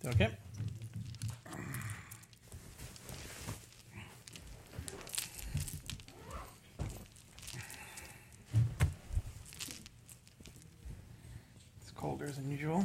Okay. It's colder than usual.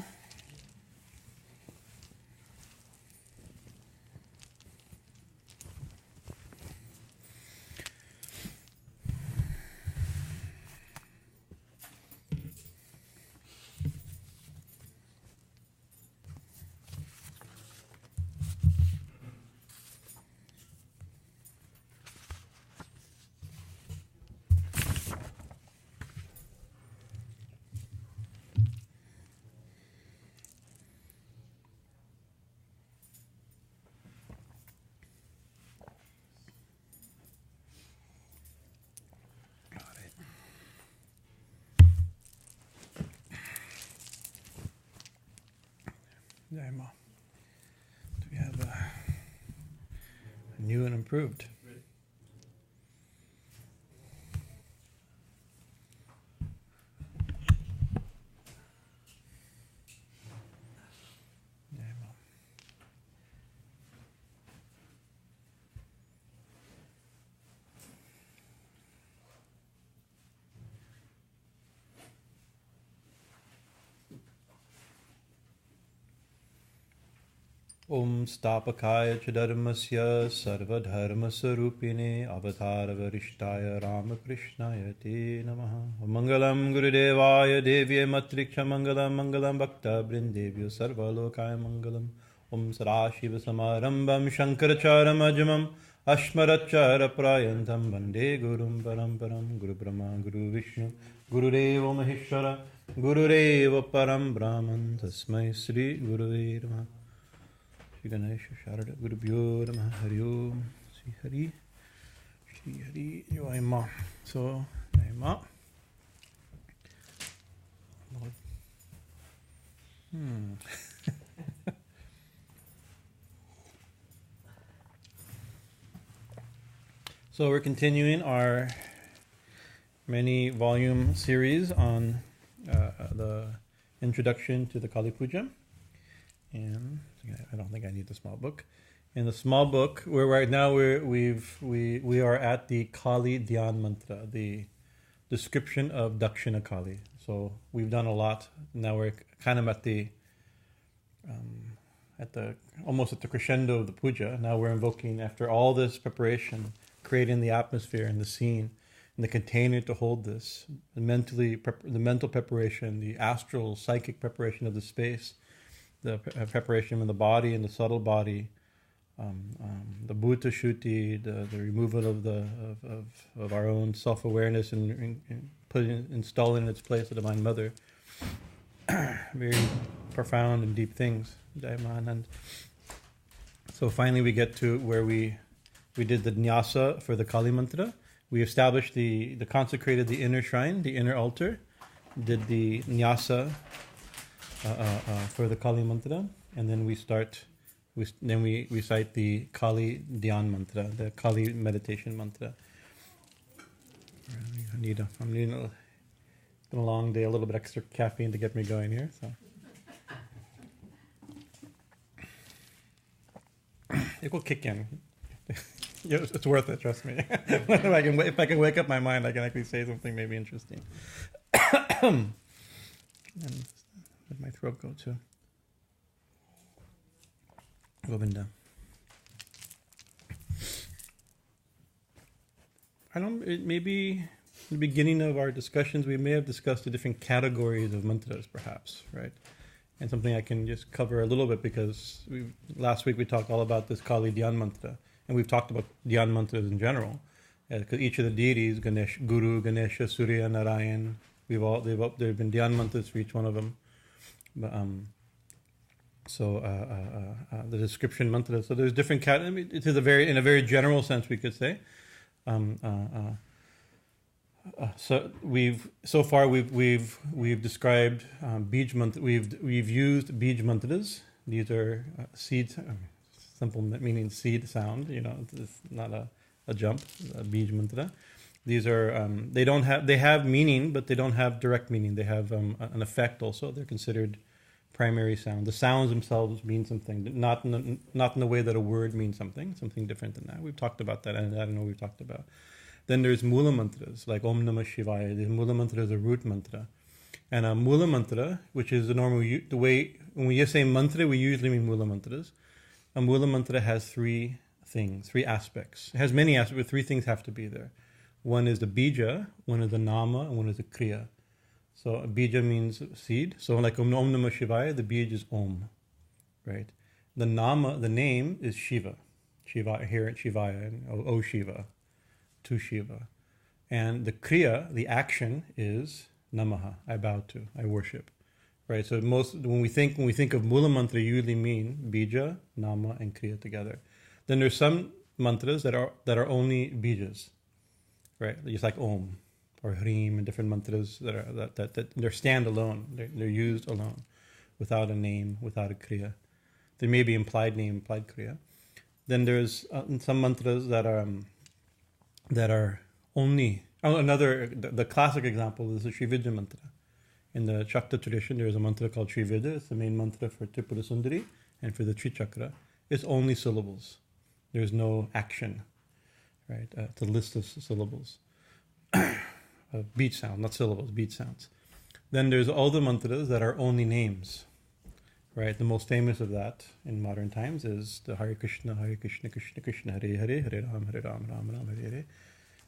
Dharma. Do we have a new and improved? Dharma. Om Stapakaya Chadharmasya Sarvadharma Sarupine Avataravarishtaya Ramakrishnaya Te Namaha Mangalam Gurudevaya Devye Matriksha Mangalam Mangalam Bhakta Brindevyo Sarvalokaya Mangalam Om Sarashiva Samarambam Shankaracharam Ajamam Ashmarachara Prayantam Bande Gurum Paramparam Guru Brahma Guru Vishnu Guru Deva Maheshwara Guru Deva Param Brahman Tasmai Sri Guru Namaha Shri Ganesha Sharada Guru Bhyo Namaha Hari Om Shri Hari Yoima. So, Yoima. So we're continuing our many volume series on the introduction to the Kali Puja. And I don't think I need the small book. In the small book, we're right now we are at the Kali Dhyana Mantra, the description of Dakshina Kali. So we've done a lot. Now we're kind of at the almost at the crescendo of the puja. Now we're invoking, after all this preparation, creating the atmosphere and the scene and the container to hold this, the mental preparation, the astral, psychic preparation of the space, the preparation of the body and the subtle body, the Bhuta Shuddhi, the removal of our own self-awareness and installing in its place the Divine Mother. Very profound and deep things. And so finally we get to where we did the Nyasa for the Kali Mantra. We established consecrated the inner shrine, the inner altar, did the Nyasa for the Kali Mantra, and then we recite the Kali Dhyana Mantra, the Kali meditation mantra. I'm needing it's been a long day, a little bit extra caffeine to get me going here. So it will kick in. It's worth it, trust me. If I can wake up my mind, I can actually say something maybe interesting. And where'd my throat go to? Govinda. Maybe in the beginning of our discussions, we may have discussed the different categories of mantras, perhaps, right? And something I can just cover a little bit, because last week we talked all about this Kali Dhyana Mantra, and we've talked about Dhyana Mantras in general, because each of the deities, Guru, Ganesha, Surya, Narayan, there have been Dhyana Mantras for each one of them. But, the description mantra. So there's different categories. It is in a very general sense, we could say. So we've described Bij mantra. We've used Bij mantras. These are seed, simple meaning seed sound. It's not a jump. A Bij mantra. These are they have meaning, but they don't have direct meaning. They have an effect also. They're considered primary sound. The sounds themselves mean something, not in the way that a word means something different than that. We've talked about that, and I don't know what we've talked about. Then there's Mula mantras, like Om Namah Shivaya. The Mula mantra is a root mantra. And a Mula mantra, which is the normal, the way, when we say mantra, we usually mean Mula mantras. A Mula mantra has three aspects. It has many aspects, but three things have to be there. One is the bija, one is the nama, and one is the kriya. So a bija means seed. So like Om Namah Shivaya, the bij is Om, right? The nama, the name is Shiva. Shiva, here at Shivaya, and O Shiva, to Shiva. And the kriya, the action, is Namaha, I bow to, I worship. Right? So when we think of Mula mantra, you usually mean bija, nama, and kriya together. Then there's some mantras that are only bijas. Right? Just like Om or Hrim and different mantras that they're standalone. They're used alone, without a name, without a kriya. There may be implied name, implied kriya. Then there's some mantras that are only. The classic example is the Sri Vidya mantra. In the Shakta tradition, there is a mantra called Sri Vidya. It's the main mantra for Tripura Sundari and for the Trichakra. It's only syllables. There's no action. Right? It's a list of syllables. Beat sound, not syllables, beat sounds. Then there's all the mantras that are only names. Right? The most famous of that in modern times is the Hare Krishna, Krishna Krishna, Hare Hare, Hare Ram, Ram Ram, Hare Hare.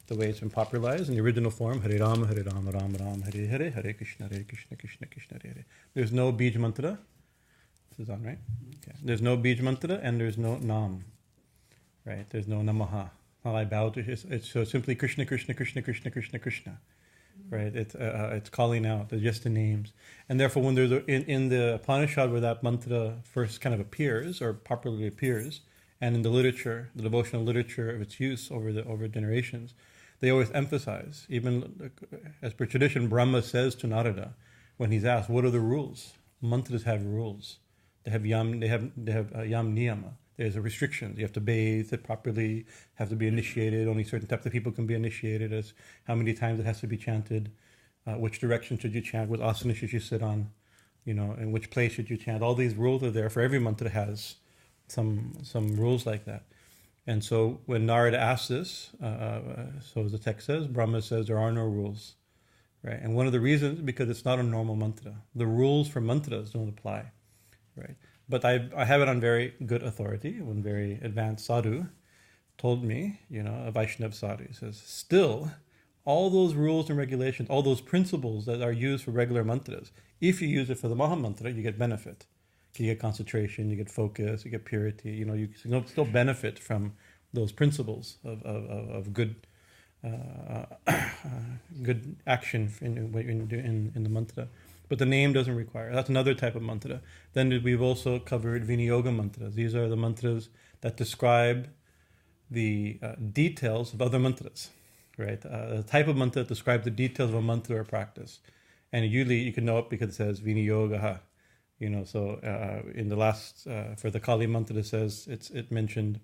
The way it's been popularized in the original form, Hare Rama, Ram Ram, Hare Hare, Hare Krishna, Krishna Krishna, Hare Hare. There's no bij mantra. This is on, right? Okay. There's no bij mantra and there's no nam. Right? There's no namaha. I bow to. It's so simply Krishna, Krishna, Krishna, Krishna, Krishna, Krishna. Right? It's calling out. They're just the names. And therefore, when there's in the Upanishad where that mantra first kind of appears or popularly appears, and in the literature, the devotional literature of its use over generations, they always emphasize, even as per tradition, Brahma says to Narada, when he's asked, what are the rules? Mantras have rules. They have yam niyama. There's a restriction. You have to bathe it properly, have to be initiated. Only certain types of people can be initiated, as how many times it has to be chanted, which direction should you chant, what asana should you sit on, in which place should you chant. All these rules are there for every mantra has some rules like that. And so when Narada asks this, so as the text says, Brahma says there are no rules, right? And one of the reasons, because it's not a normal mantra. The rules for mantras don't apply, right? But I have it on very good authority. One very advanced sadhu told me, a Vaishnav sadhu, he says, still, all those rules and regulations, all those principles that are used for regular mantras, if you use it for the Maha Mantra, you get benefit. You get concentration, you get focus, you get purity. You still benefit from those principles of good good action in the mantra. But the name doesn't require. That's another type of mantra. Then we've also covered Viniyoga mantras. These are the mantras that describe the details of other mantras, right? The type of mantra that describes the details of a mantra or practice. And usually you can know it because it says Viniyogaha. So in the last, for the Kali mantra, it says, it mentioned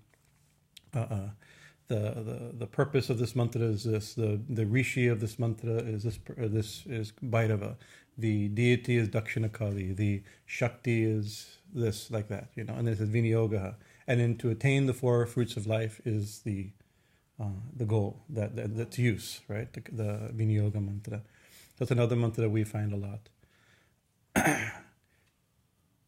the purpose of this mantra is this, the rishi of this mantra is this is Bhairava, the deity is Dakshina Kali, the Shakti is this, like that, and this is Viniyogaha. And then to attain the four fruits of life is the goal, that's use, right? The Viniyoga mantra. That's another mantra that we find a lot.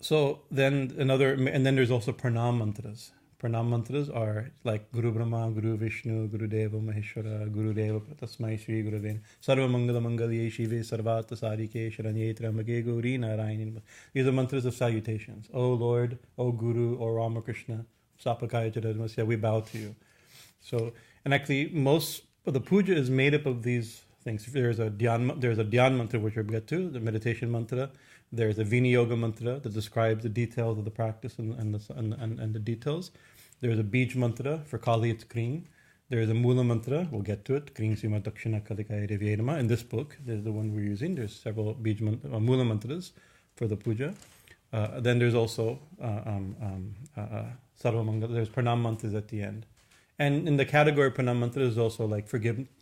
So then and then there's also pranam mantras. Pranam mantras are like Guru Brahma, Guru Vishnu, Guru Deva Maheshwara, Guru Deva Tasmai Shri Guruven, Sarva Mangala Mangalye Shive Sarvata Sarike Sharanye Trambake Gauri Narayani. These are mantras of salutations. O Lord, O Guru, O Ramakrishna, Sapakaya Chadamasya, we bow to you. So, and actually most of the puja is made up of these things. There's a dhyan mantra, which we'll get to, the meditation mantra. There's a Viniyoga mantra that describes the details of the practice and the details. There's a Bij mantra, for Kali it's Kring. There's a Mula mantra, we'll get to it, Kring Sima Dakshina Kali Dhyana Mantra. In this book, there's the one we're using. There's several Mula mantras for the puja. Then there's also Sarva Mangala, there's Pranam mantras at the end. And in the category of Pranam mantra, there's also like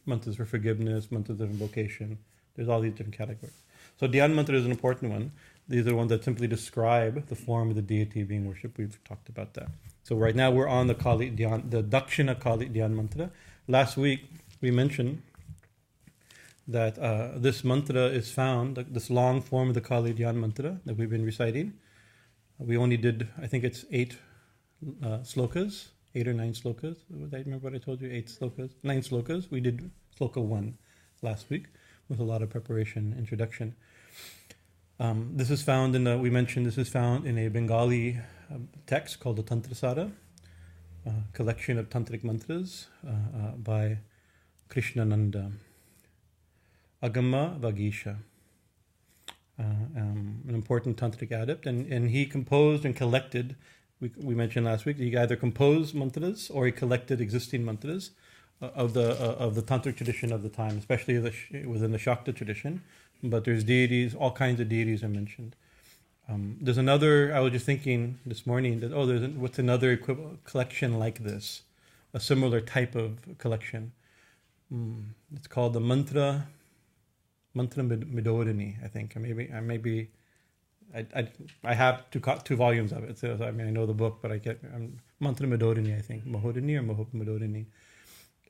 mantras for forgiveness, mantras of invocation. There's all these different categories. So Dhyan Mantra is an important one. These are the ones that simply describe the form of the deity being worshipped. We've talked about that. So right now we're on the Dakshina Kali Dhyana Mantra. Last week we mentioned that this mantra is found, this long form of the Kali Dhyana Mantra that we've been reciting. We only did, I think it's 8 slokas, 8 or 9 slokas. I remember what I told you, 9 slokas. We did sloka 1 last week with a lot of preparation, introduction. This is found in this is found in a Bengali text called the Tantra Sada, collection of tantric mantras by Krishnananda Agama Vagisha, an important tantric adept, and he composed and collected. We mentioned last week he either composed mantras or he collected existing mantras of the tantric tradition of the time, especially within the Shakta tradition. But there's deities, all kinds of deities are mentioned. There's another. I was just thinking this morning that what's another collection like this, a similar type of collection. It's called the Mantra Midodini, I think. I have two volumes of it. So I know the book, but Mantra Midodini, I think. Mahodini or Midodini.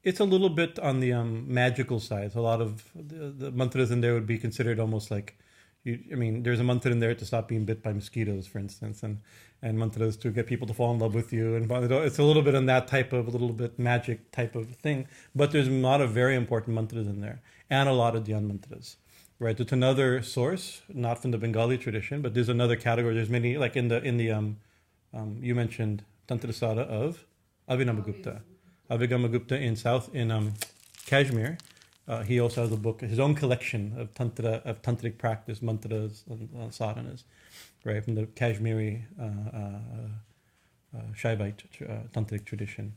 It's a little bit on the magical side. So a lot of the mantras in there would be considered almost like, there's a mantra in there to stop being bit by mosquitoes, for instance, and mantras to get people to fall in love with you. And it's a little bit on that type of, a little bit magic type of thing. But there's a lot of very important mantras in there, and a lot of Dhyan mantras. Right, it's another source, not from the Bengali tradition, but there's another category. There's many, like in the you mentioned Tantra Sada of Abhinavagupta. Abhinavagupta in Kashmir. He also has a book, his own collection of tantric practice, mantras and sadhanas, right, from the Kashmiri Shaivite tantric tradition,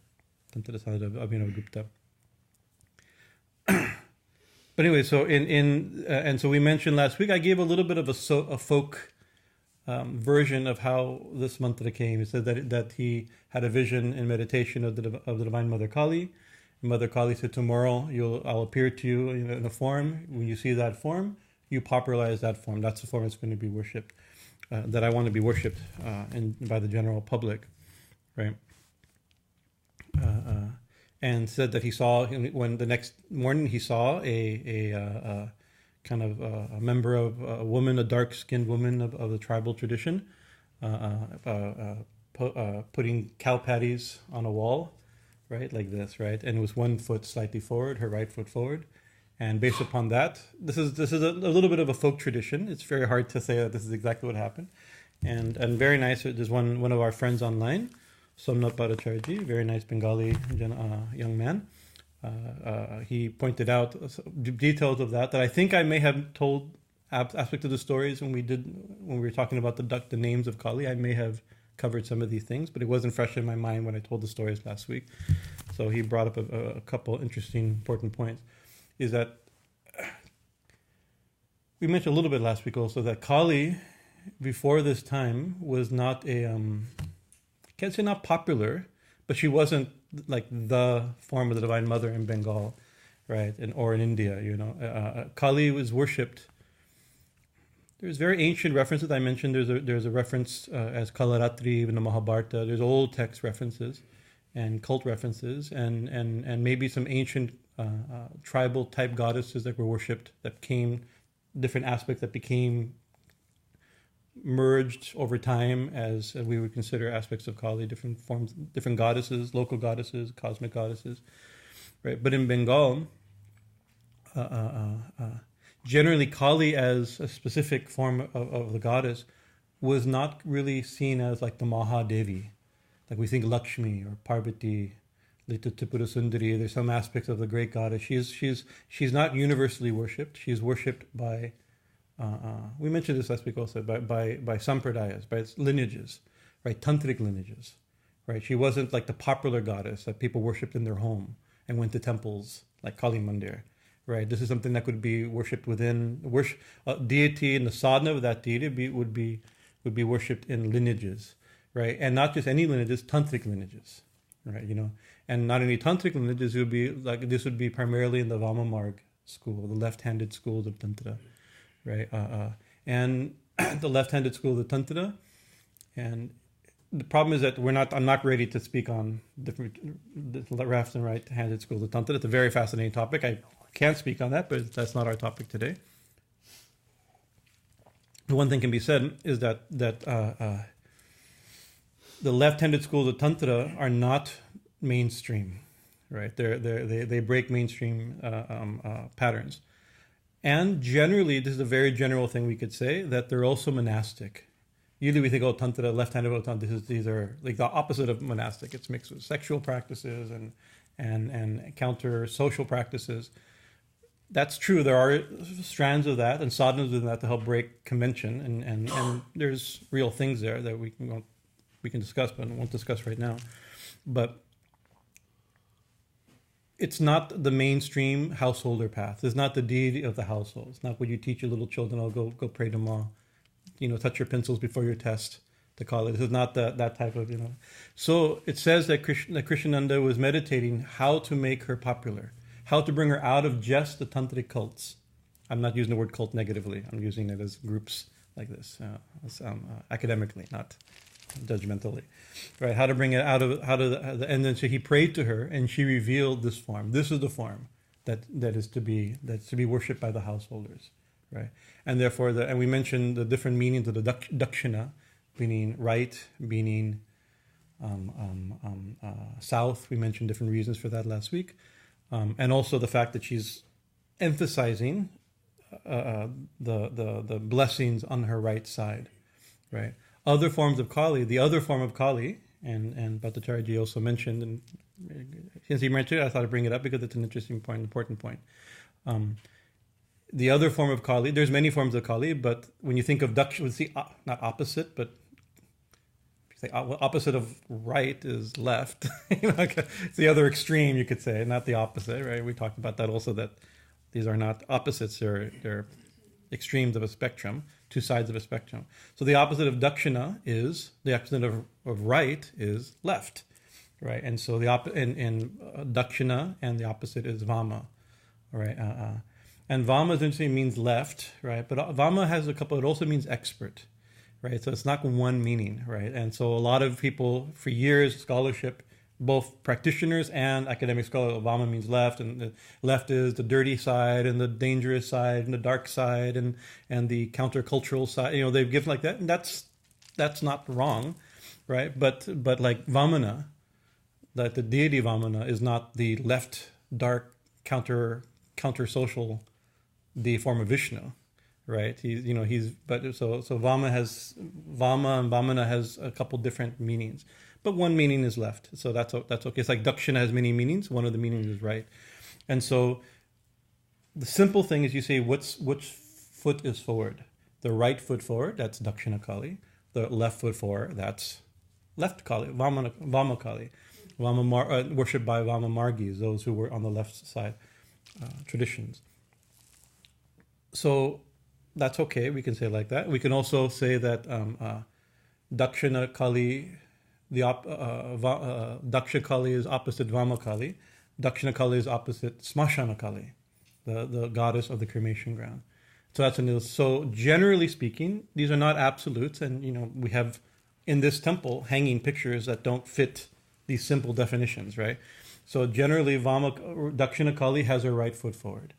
Tantra Sada of Abhinavagupta. But anyway, so and so we mentioned last week, I gave a little bit of a folk version of how this mantra came. He said that he had a vision in meditation of the Divine Mother Kali. Mother Kali said, "Tomorrow I'll appear to you in a form. When you see that form, you popularize that form. That's the form that's going to be worshipped. That I want to be worshipped by the general public, right?" And said that he saw, when the next morning he saw a kind of a member of a woman, a dark-skinned woman of the tribal tradition, putting cow patties on a wall, right, like this, right, and it was one foot slightly forward, her right foot forward, and based upon that, this is a little bit of a folk tradition. It's very hard to say that this is exactly what happened, and very nice. There's one of our friends online, Somnath Bhattacharya, very nice Bengali young man. He pointed out details of that I think I may have told aspects of the stories when we were talking about the names of Kali. I may have covered some of these things, but it wasn't fresh in my mind when I told the stories last week. So he brought up a couple interesting, important points. Is that we mentioned a little bit last week also that Kali, before this time, was not can't say not popular, but she wasn't like the form of the Divine Mother in Bengal, right, or in India. Kali was worshipped. There's very ancient references. I mentioned there's a reference as Kalaratri in the Mahabharata. There's old text references and cult references, and maybe some ancient tribal type goddesses that were worshipped, that came, different aspects that became merged over time as we would consider aspects of Kali, different forms, different goddesses, local goddesses, cosmic goddesses, right? But in Bengal, generally Kali as a specific form of the goddess was not really seen as like the Mahadevi, like we think Lakshmi or Parvati, Lita Tripura Sundari. There's some aspects of the great goddess. She's not universally worshipped. She's worshipped by we mentioned this last week also, by sampradayas, by lineages, right? Tantric lineages, right? She wasn't like the popular goddess that people worshipped in their home and went to temples like Kali Mandir, right? This is something that could be worshipped within deity, and the sadhana of that deity would be worshipped in lineages, right? And not just any lineages, tantric lineages, right? And not only tantric lineages, this would be primarily in the Vama Marg school, the left-handed schools of tantra. right? And the left-handed school of the Tantra. And the problem is that I'm not ready to speak on different left and right-handed schools of Tantra. It's a very fascinating topic. I can't speak on that, but that's not our topic today. The one thing can be said is that the left-handed schools of Tantra are not mainstream, right? They break mainstream patterns. And generally, this is a very general thing we could say, that they're also monastic. Usually we think, oh, Tantra, left-handed, oh, Tantra, these are like the opposite of monastic. It's mixed with sexual practices and counter-social practices. That's true. There are strands of that and sadhanas within that to help break convention. And there's real things there that we can discuss, but I won't discuss right now. But it's not the mainstream householder path. It's not the deity of the household. It's not what you teach your little children. Oh, go pray to Ma. Touch your pencils before your test, to call it. This is not that type of, So it says that Krishnananda was meditating how to make her popular, how to bring her out of just the tantric cults. I'm not using the word cult negatively. I'm using it as groups like this, academically, not judgmentally, right? How to bring it out of and then so he prayed to her, and she revealed this form. This is the form that is to be worshipped by the householders, right? And therefore, and we mentioned the different meanings of the Dakshina, meaning right, meaning south. We mentioned different reasons for that last week, and also the fact that she's emphasizing the blessings on her right side, right? Other forms of Kali, the other form of Kali, and Bhattacharya also mentioned, and since he mentioned it, I thought I'd bring it up because it's an interesting point, important point. The other form of Kali, there's many forms of Kali, but when you think of Dakshina, not opposite, but say opposite of right is left. It's the other extreme, you could say, not the opposite, right? We talked about that also, that these are not opposites, they're extremes of a spectrum, two sides of a spectrum. So the opposite of Dakshina is, the opposite of right is left, right? And so in Dakshina, and the opposite is Vama, right? And Vama essentially means left, right? But Vama has a couple, it also means expert, right? So it's not one meaning, right? And so a lot of people, for years, scholarship, both practitioners and academic scholars, Vama means left, and the left is the dirty side and the dangerous side and the dark side and the countercultural side. They've given like that, and that's not wrong, right? But like Vamana, that the deity Vamana is not the left, dark, counter social, the form of Vishnu, right? So Vama and Vamana has a couple different meanings, but one meaning is left, so that's okay. It's like Dakshina has many meanings. One of the meanings is right, and so the simple thing is you say which foot is forward. The right foot forward, that's Dakshina Kali. The left foot forward, that's left Kali, Vama Kali, worshipped by Vama Margis, those who were on the left side traditions. So that's okay. We can say it like that. We can also say that Dakshina Kali, Daksha Kali is opposite Vama Kali. Dakshina Kali is opposite Smashana Kali, the goddess of the cremation ground. So that's another. So generally speaking, these are not absolutes, and we have in this temple hanging pictures that don't fit these simple definitions, right? So generally, Dakshina Kali has her right foot forward,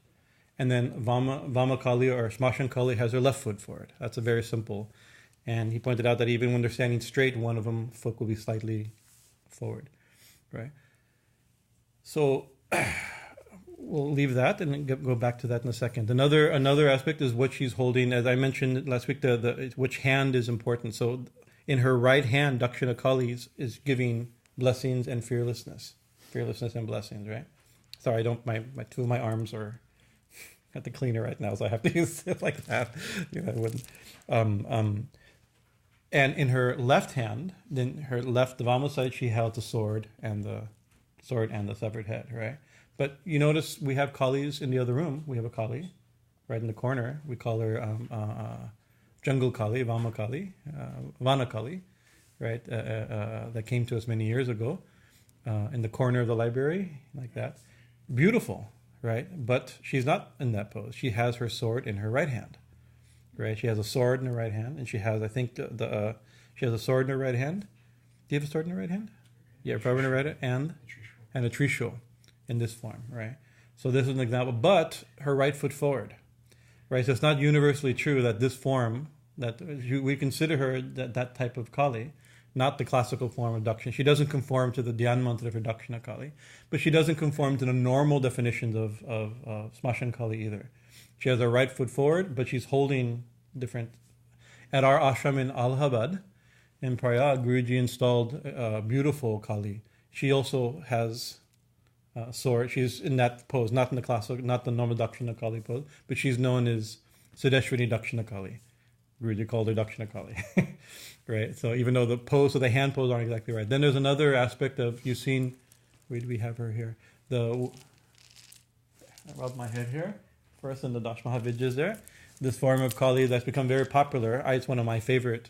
and then Vama Kali or Smashan Kali has her left foot forward. That's a very simple. And he pointed out that even when they're standing straight, one of them foot will be slightly forward, right? So we'll leave that and go back to that in a second. Another aspect is what she's holding. As I mentioned last week, which hand is important. So in her right hand, Dakshina Kali is giving blessings and fearlessness and blessings, right? Sorry, my two of my arms are at the cleaner right now, so I have to use it like that. I wouldn't. And in her left hand, then her left, the Vama side, she held the sword and the severed head, right? But you notice we have Kalis in the other room. We have a Kali right in the corner. We call her Jungle Kali, Vama Kali, Vana Kali, right? That came to us many years ago in the corner of the library, like that. Beautiful, right? But she's not in that pose. She has her sword in her right hand, right? She has a sword in her right hand, and she has, I think, she has a sword in her right hand. Do you have a sword in her right hand? Yeah, probably in her right hand, and a trishul in this form, right? So this is an example, but her right foot forward, right? So it's not universally true that this form, that we consider her that type of Kali, not the classical form of Dakshina. She doesn't conform to the Dhyana Mantra for Dakshina Kali, but she doesn't conform to the normal definitions of Smashan Kali either. She has her right foot forward, but she's holding different. At our ashram in Allahabad, in Prayag, Guruji installed a beautiful Kali. She also has sword. She's in that pose, not in the classical, not the normal Dakshina Kali pose, but she's known as Siddheshwari Dakshina Kali. Guruji called her Dakshina Kali. Right? So even though the pose of the hand pose aren't exactly right. Then there's another aspect of, you've seen, where do we have her here? I rub my head here. First in the Dash Mahavijjas there. This form of Kali that's become very popular. It's one of my favorite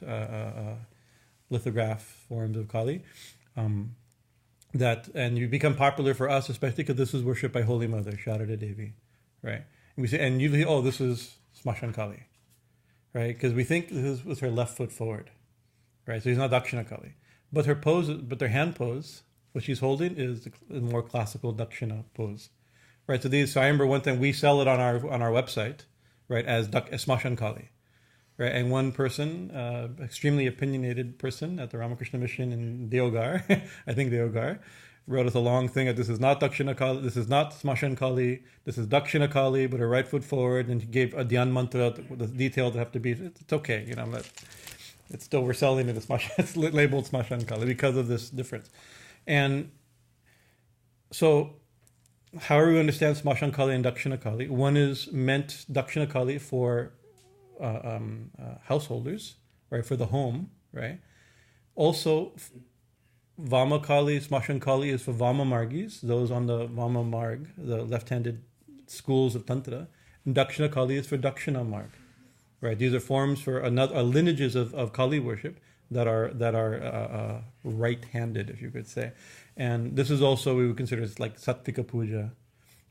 lithograph forms of Kali. And you become popular for us, especially because this is worshipped by Holy Mother, Sharada Devi. Right? And we say, and usually, oh, this is Smashan Kali. Right? Because we think this is with her left foot forward. Right, so he's not Dakshina Kali, but their hand pose, what she's holding is the more classical Dakshina pose, right? So I remember one time we sell it on our website, right, as Smashan Kali, right? And one person, extremely opinionated person at the Ramakrishna Mission in Deogar, I think Deogar, wrote us a long thing that this is not Dakshina Kali, this is not Smashan Kali, this is Dakshina Kali, but her right foot forward, and he gave a Dhyan Mantra, the details that have to be. It's okay, it's still, we're selling it as Smashan, it's labeled Smashan Kali because of this difference. And so, however we understand Smashan Kali and Dakshina Kali, one is meant Dakshina Kali for householders, right, for the home, right? Also, Vama Kali, Smashan Kali is for Vama Margis, those on the Vama Marg, the left-handed schools of Tantra, and Dakshina Kali is for Dakshina Marg. Right, these are forms for lineages of Kali worship that are right-handed, if you could say, and this is also we would consider as like Sattvika Puja,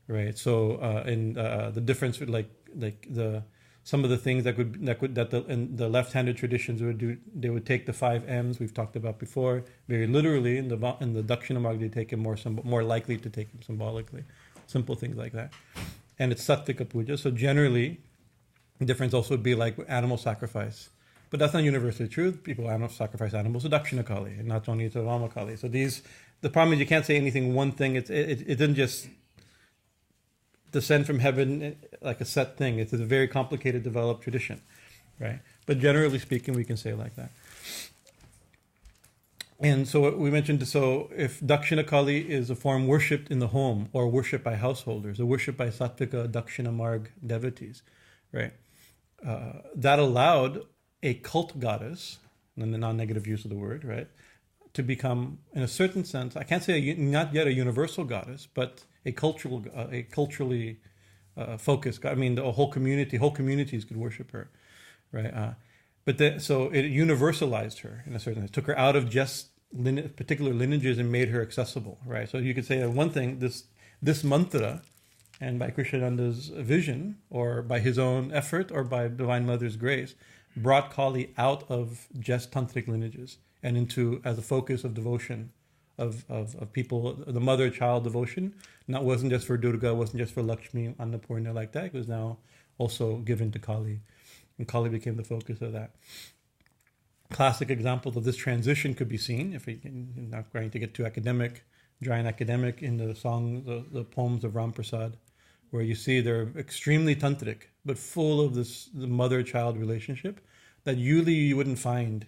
right? So in the difference with like some of the things that the left-handed traditions would do, they would take the 5 M's we've talked about before very literally. In the Dakshina Marg they take it more likely to take them symbolically, simple things like that, and it's Sattvika Puja. So generally. The difference also would be like animal sacrifice. But that's not universally true. People sacrifice animals to Dakshina Kali, and not only to Vama Kali. So the problem is you can't say anything one thing. It didn't just descend from heaven like a set thing. It's a very complicated, developed tradition, right? But generally speaking, we can say it like that. And so what we mentioned, so if Dakshina Kali is a form worshipped in the home, or worshipped by householders, or worshipped by Sattvika Dakshina Marg devotees, right? That allowed a cult goddess, in the non-negative use of the word, right, to become, in a certain sense, I can't say not yet a universal goddess, but a culturally focused. I mean, whole communities could worship her, right? So it universalized her in a certain sense. It took her out of just particular lineages and made her accessible, right? So you could say that one thing, this mantra. And by Krishnananda's vision, or by his own effort, or by Divine Mother's grace, brought Kali out of just tantric lineages and into as a focus of devotion, of people, the mother-child devotion. Wasn't just for Durga, wasn't just for Lakshmi, Annapurna like that. It was now also given to Kali, and Kali became the focus of that. Classic examples of this transition could be seen, if we're not going to get too dry and academic, in the songs, the poems of Ram Prasad, where you see they're extremely tantric, but full of the mother-child relationship that usually you wouldn't find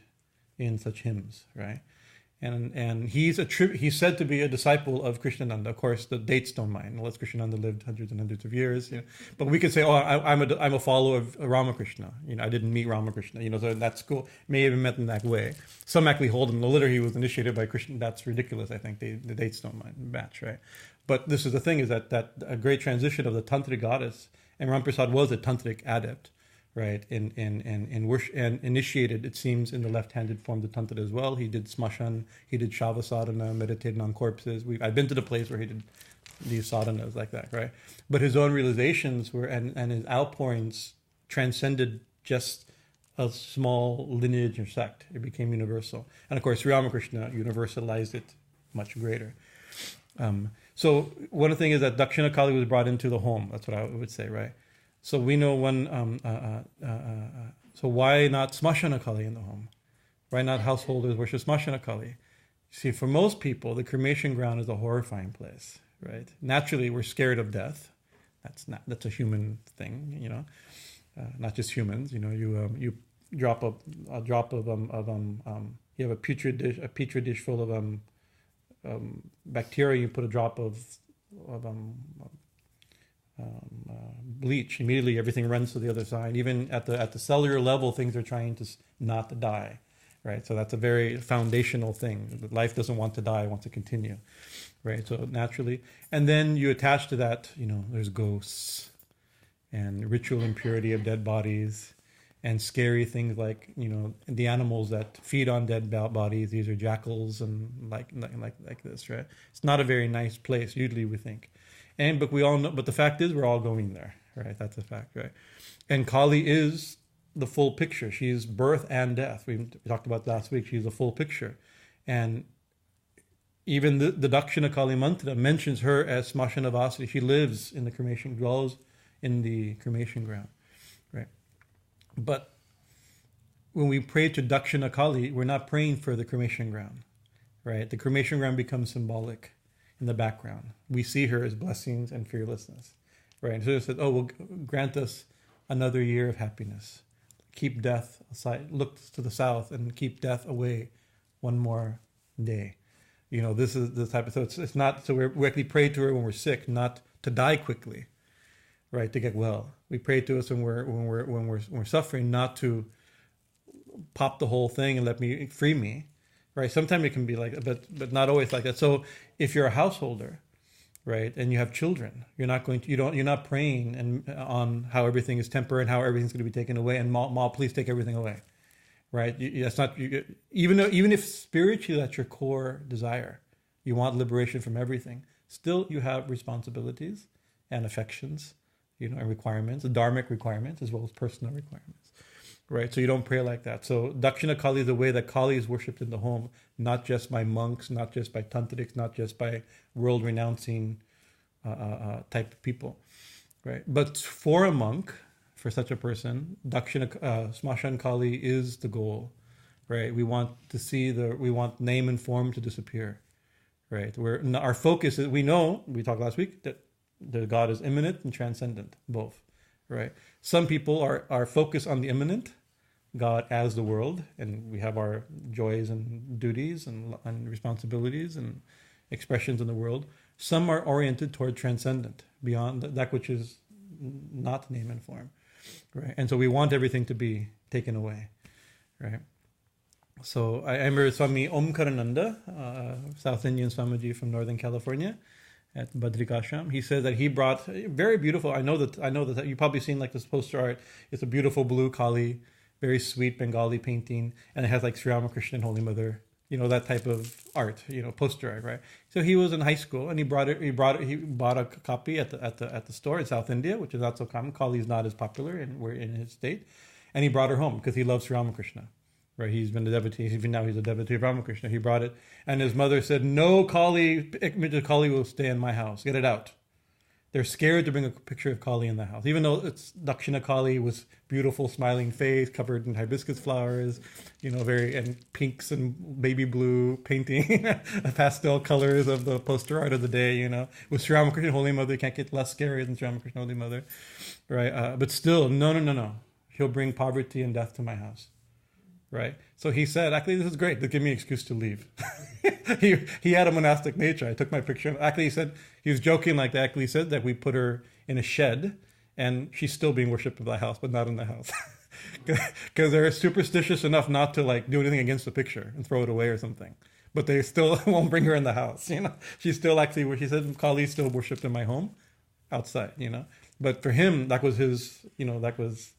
in such hymns, right? And he's said to be a disciple of Krishnananda. Of course, the dates don't mind, unless Krishnananda lived hundreds and hundreds of years. But we could say, I'm a follower of Ramakrishna. I didn't meet Ramakrishna. So that's cool. May have met in that way. Some actually hold him. Literally, he was initiated by Krishna. That's ridiculous. I think the dates don't match, right? But this is the thing: is that a great transition of the tantric goddess, and Ramprasad was a tantric adept. Right, and worship, and initiated, it seems, in the left-handed form of Tantra as well. He did Smashan, he did Shava Sadhana, meditating on corpses. I've been to the place where he did these sadhanas like that, right? But his own realizations and his outpourings transcended just a small lineage or sect. It became universal. And of course, Sri Ramakrishna universalized it much greater. So one thing is that Dakshina Kali was brought into the home. That's what I would say, right? So we know so why not Smashana Kali in the home? Why not householders worship Smashana Kali? See, for most people, the cremation ground is a horrifying place, right? Naturally, we're scared of death. That's a human thing, not just humans. You drop a drop of you have a petri dish full of bacteria. You put a drop of bleach. Immediately, everything runs to the other side. Even at the cellular level, things are trying to not to die, right? So that's a very foundational thing. Life doesn't want to die; it wants to continue, right? So naturally, and then you attach to that, there's ghosts and ritual impurity of dead bodies. And scary things like, the animals that feed on dead bodies. These are jackals and like this, right? It's not a very nice place, usually we think. But we all know. But the fact is, we're all going there, right? That's a fact, right? And Kali is the full picture. She's birth and death. We talked about last week. She's a full picture, and even the Dakshina Kali Mantra mentions her as Smashanavasati. She lives in the cremation, dwells in the cremation ground, right? But when we pray to Dakshina Kali, we're not praying for the cremation ground, right? The cremation ground becomes symbolic in the background. We see her as blessings and fearlessness, right? And so it said, well, grant us another year of happiness. Keep death aside, look to the south and keep death away one more day. This is the type of, so it's not, so we actually pray to her when we're sick, not to die quickly, right? To get well. We pray to us when we're suffering, not to pop the whole thing and free me, right? Sometimes it can be like, but not always like that. So if you're a householder, right, and you have children, you're not praying on how everything is temporary and how everything's going to be taken away. And Ma, please take everything away, right? That's not, even if spiritually that's your core desire, you want liberation from everything. Still, you have responsibilities and affections, and requirements, dharmic requirements, as well as personal requirements, right? So you don't pray like that. So Dakshina Kali is the way that Kali is worshipped in the home, not just by monks, not just by tantrics, not just by world-renouncing type of people, right? But for a monk, for such a person, Smashan Kali is the goal, right? We want name and form to disappear, right? Our focus is, we talked last week that the God is immanent and transcendent, both, right? Some people are focused on the immanent, God as the world, and we have our joys and duties and responsibilities and expressions in the world. Some are oriented toward transcendent, beyond that which is not name and form, right? And so we want everything to be taken away, right? So I remember Swami Omkarananda, South Indian Swamiji from Northern California, at Badrikashram. He said that he brought very beautiful. I know that you've probably seen like this poster art. It's a beautiful blue Kali, very sweet Bengali painting, and it has like Sri Ramakrishna and Holy Mother. That type of art. Poster art, right? So he was in high school and he bought a copy at the store in South India, which is not so common. Kali is not as popular, and we're in his state, and he brought her home because he loves Sri Ramakrishna. Right, he's been a devotee. Even now, he's a devotee of Ramakrishna. He brought it, and his mother said, "No Kali image of Kali will stay in my house. Get it out." They're scared to bring a picture of Kali in the house, even though it's Dakshina Kali with beautiful smiling face, covered in hibiscus flowers, and pinks and baby blue painting, pastel colors of the poster art of the day. With Sri Ramakrishna Holy Mother, you can't get less scary than Sri Ramakrishna Holy Mother, right? But still, no. He'll bring poverty and death to my house. Right, so he said, actually, this is great. Give me an excuse to leave. he had a monastic nature. I took my picture. Actually, he said he was joking like that. Actually, he said that we put her in a shed, and she's still being worshipped in the house, but not in the house, because they're superstitious enough not to do anything against the picture and throw it away or something. But they still won't bring her in the house. She's still actually where she said Kali's still worshipped in my home, outside. But for him, that was his. That was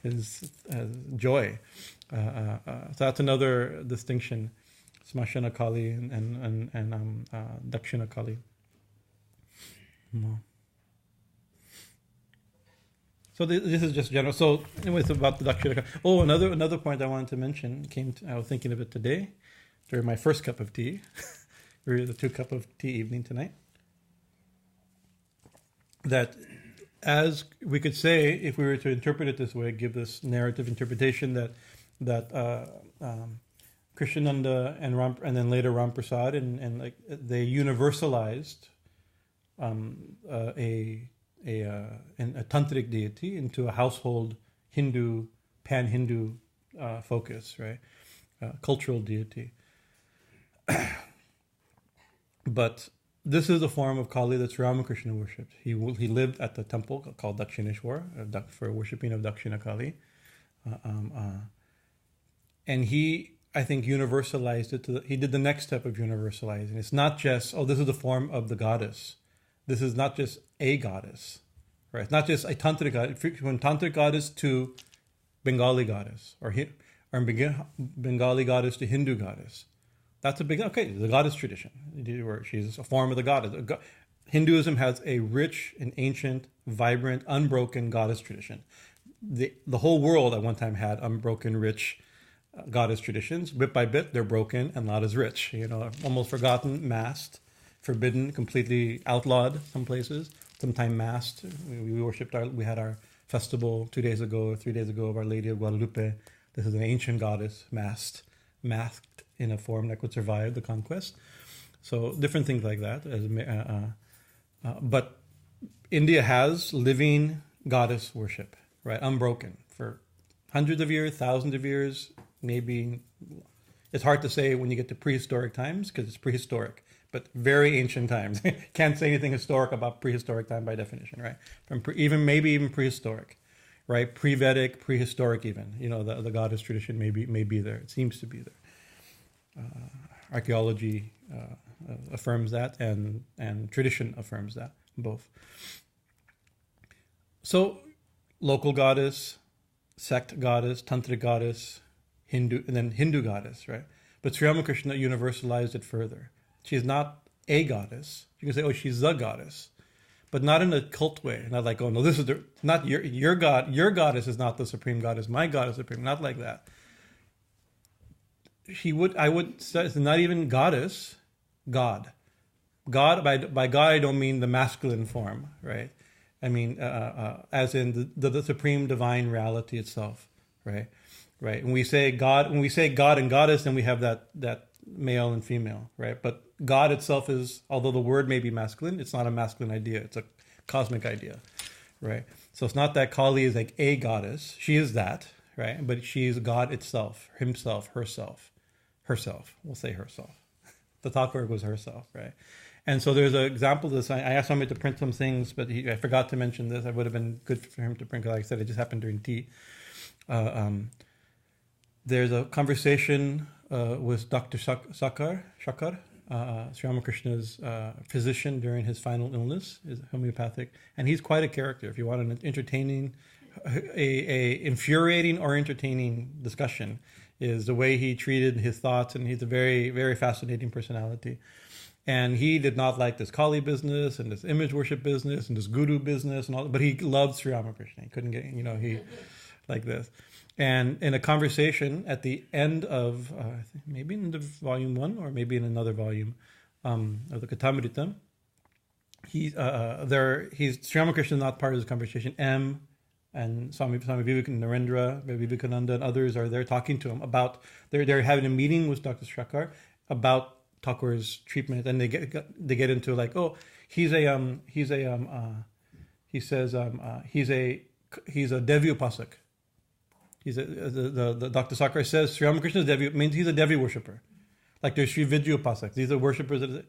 his joy. So that's another distinction, Smashana Kali and Dakshina Kali. So this is just general. So anyway, it's about the Dakshina Kali. Oh, another point I wanted to mention I was thinking of it today during my first cup of tea. Or the 2 cup of tea evening tonight. That, as we could say, if we were to interpret it this way, give this narrative interpretation that Krishnananda and then later Ram Prasad and like they universalized a tantric deity into a household Hindu, pan-Hindu focus, right? Cultural deity. But this is a form of Kali that's Ramakrishna worshipped. He lived at the temple called Dakshineshwar for worshipping of Dakshina Kali. And he, I think, universalized it he did the next step of universalizing. It's not just, this is the form of the goddess. This is not just a goddess, right? It's not just a tantric goddess. From tantric goddess to Bengali goddess, or Bengali goddess to Hindu goddess. That's a big, the goddess tradition, where she's a form of the goddess. Hinduism has a rich and ancient, vibrant, unbroken goddess tradition. The whole world at one time had unbroken, rich goddess traditions. Bit by bit, they're broken and not as rich. Almost forgotten, masked, forbidden, completely outlawed some places. Sometimes masked. We worshipped we had our festival 2 days ago or 3 days ago of Our Lady of Guadalupe. This is an ancient goddess, masked in a form that could survive the conquest. So different things like that. But India has living goddess worship, right? Unbroken for hundreds of years, thousands of years, maybe. It's hard to say when you get to prehistoric times because it's prehistoric, but very ancient times. Can't say anything historic about prehistoric time by definition, right? Maybe even prehistoric, right? Pre-Vedic, prehistoric even. The goddess tradition may be there. It seems to be there. Archaeology affirms that, and tradition affirms that, both. So, local goddess, sect goddess, tantric goddess, Hindu, and then Hindu goddess, right? But Sri Ramakrishna universalized it further. She's not a goddess. You can say, she's the goddess, but not in a cult way. Not like, no, this is not your god. Your goddess is not the supreme goddess. My god is supreme. Not like that. I would say it's not even goddess, God. God, by God, I don't mean the masculine form, right? I mean, as in the supreme divine reality itself, right? Right. When we say God and goddess, then we have that male and female, right? But God itself is, although the word may be masculine, it's not a masculine idea. It's a cosmic idea, right? So it's not that Kali is like a goddess. She is that, right? But she is God itself, himself, herself. We'll say herself. The Thakur was herself, right? And so there's an example of this. I asked somebody to print some things, but I forgot to mention this. It would have been good for him to print, because like I said, it just happened during tea. There's a conversation with Dr. Shakar, Sri Ramakrishna's physician during his final illness, is homeopathic, and he's quite a character. If you want an entertaining, a infuriating or entertaining discussion, is the way he treated his thoughts, and he's a very, very fascinating personality. And he did not like this Kali business and this image worship business and this guru business and all, but he loved Sri Ramakrishna. He couldn't get, he like this. And in a conversation at the end of, maybe in the volume 1 or maybe in another volume of the Kathamrita, Sri Ramakrishna is not part of this conversation. And Swami Vivekananda, Vivekananda and others are there talking to him about, they're having a meeting with Dr. Shakar about Thakur's treatment, and they get into like, he's a Devi Upasak. The Dr. Shakar says Sri Ramakrishna is Devi, means he's a Devi worshipper. Like there's Sri Vidya Upasak. These are worshippers.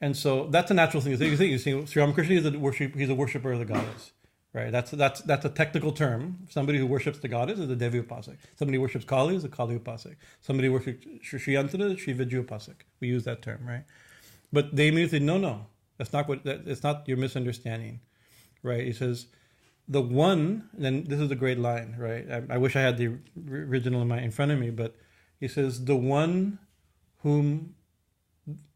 And so that's a natural thing. You see, Sri Ramakrishna he's a worshipper of the goddess. Right, that's a technical term. Somebody who worships the goddess is a Devi Upasak. Somebody who worships Kali is a Kali Upasak. Somebody who worships Sri Yantara is Sri Vidya Upasak. We use that term, right? But they immediately say, no, that's not it's not, your misunderstanding, right? He says, the one, and this is a great line, right? I wish I had the original in front of me, but he says, the one whom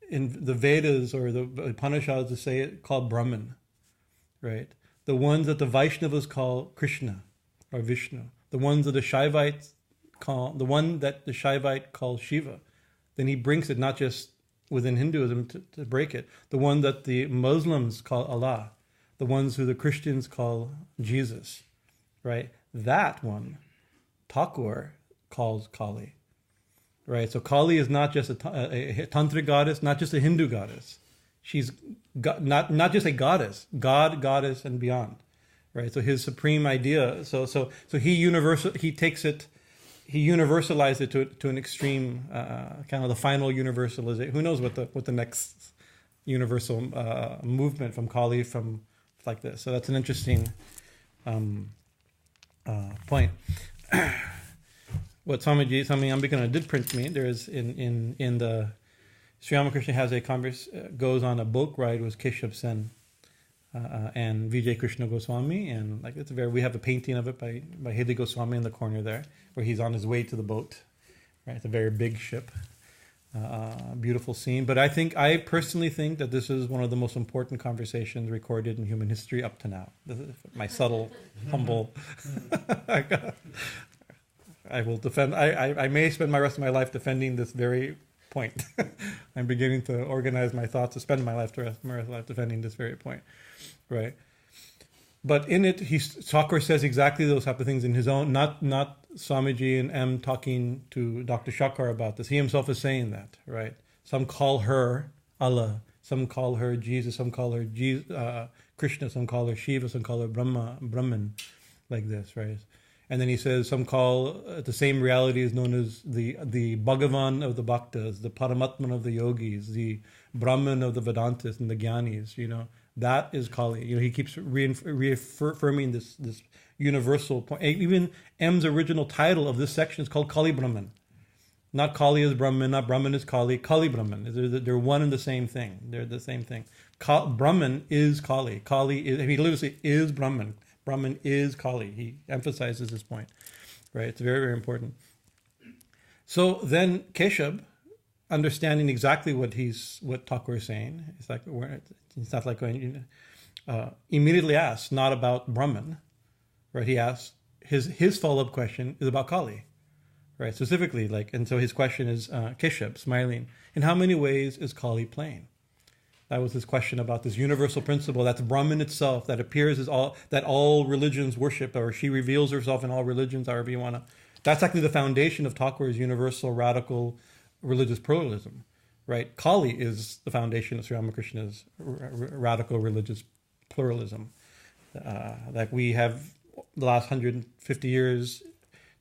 in the Vedas or the Upanishads say it called Brahman, right? the ones that the Vaishnavas call Krishna or Vishnu, the ones that the Shaivites call, the one that the Shaivite calls Shiva. Then he brings it not just within Hinduism to break it, the one that the Muslims call Allah, the ones who the Christians call Jesus, right? That one, Thakur calls Kali, right? So Kali is not just a tantric goddess, not just a Hindu goddess. She's not just a goddess, God, goddess, and beyond, right? So his supreme idea. So he universalized it to an extreme, kind of the final universalization. Who knows what the next universal movement from Kali from like this. So that's an interesting point. What Swami Bhajanananda did print me, there is in the Sri Ramakrishna has goes on a boat ride with Keshav Sen and Vijay Krishna Goswami, and like we have a painting of it by Hidde Goswami in the corner there, where he's on his way to the boat. Right, it's a very big ship, beautiful scene. But I personally think that this is one of the most important conversations recorded in human history up to now. This is my subtle, humble. I will defend. I may spend my rest of my life defending this very point. I'm beginning to organize my thoughts to spend my rest of my life defending this very point, right? But in it, Thakur says exactly those type of things in his own. Not Swamiji and M talking to Dr. Shakar about this. He himself is saying that, right? Some call her Allah, some call her Jesus, some call her Krishna, some call her Shiva, some call her Brahman, like this, right? And then he says some call the same reality is known as the Bhagavan of the Bhaktas, the Paramatman of the Yogis, the Brahman of the Vedantists and the Gyanis. That is Kali. He keeps reaffirming this universal point. Even M's original title of this section is called Kali Brahman. Not Kali is Brahman, not Brahman is Kali. Kali Brahman. They're one and the same thing. They're the same thing. Brahman is Kali. Kali is, he literally is Brahman. Brahman is Kali. He emphasizes this point, right? It's very, very important. So then Keshav, understanding exactly what Thakur is saying, it's not like going, immediately asks, not about Brahman, right? He asks, his follow-up question is about Kali, right? Specifically, and so his question is, Keshav, smiling, in how many ways is Kali plain? That was his question about this universal principle that's Brahman itself, that appears as all religions worship, or she reveals herself in all religions, however you want to. That's actually the foundation of Thakur's universal radical religious pluralism, right? Kali is the foundation of Sri Ramakrishna's radical religious pluralism. That we have the last 150 years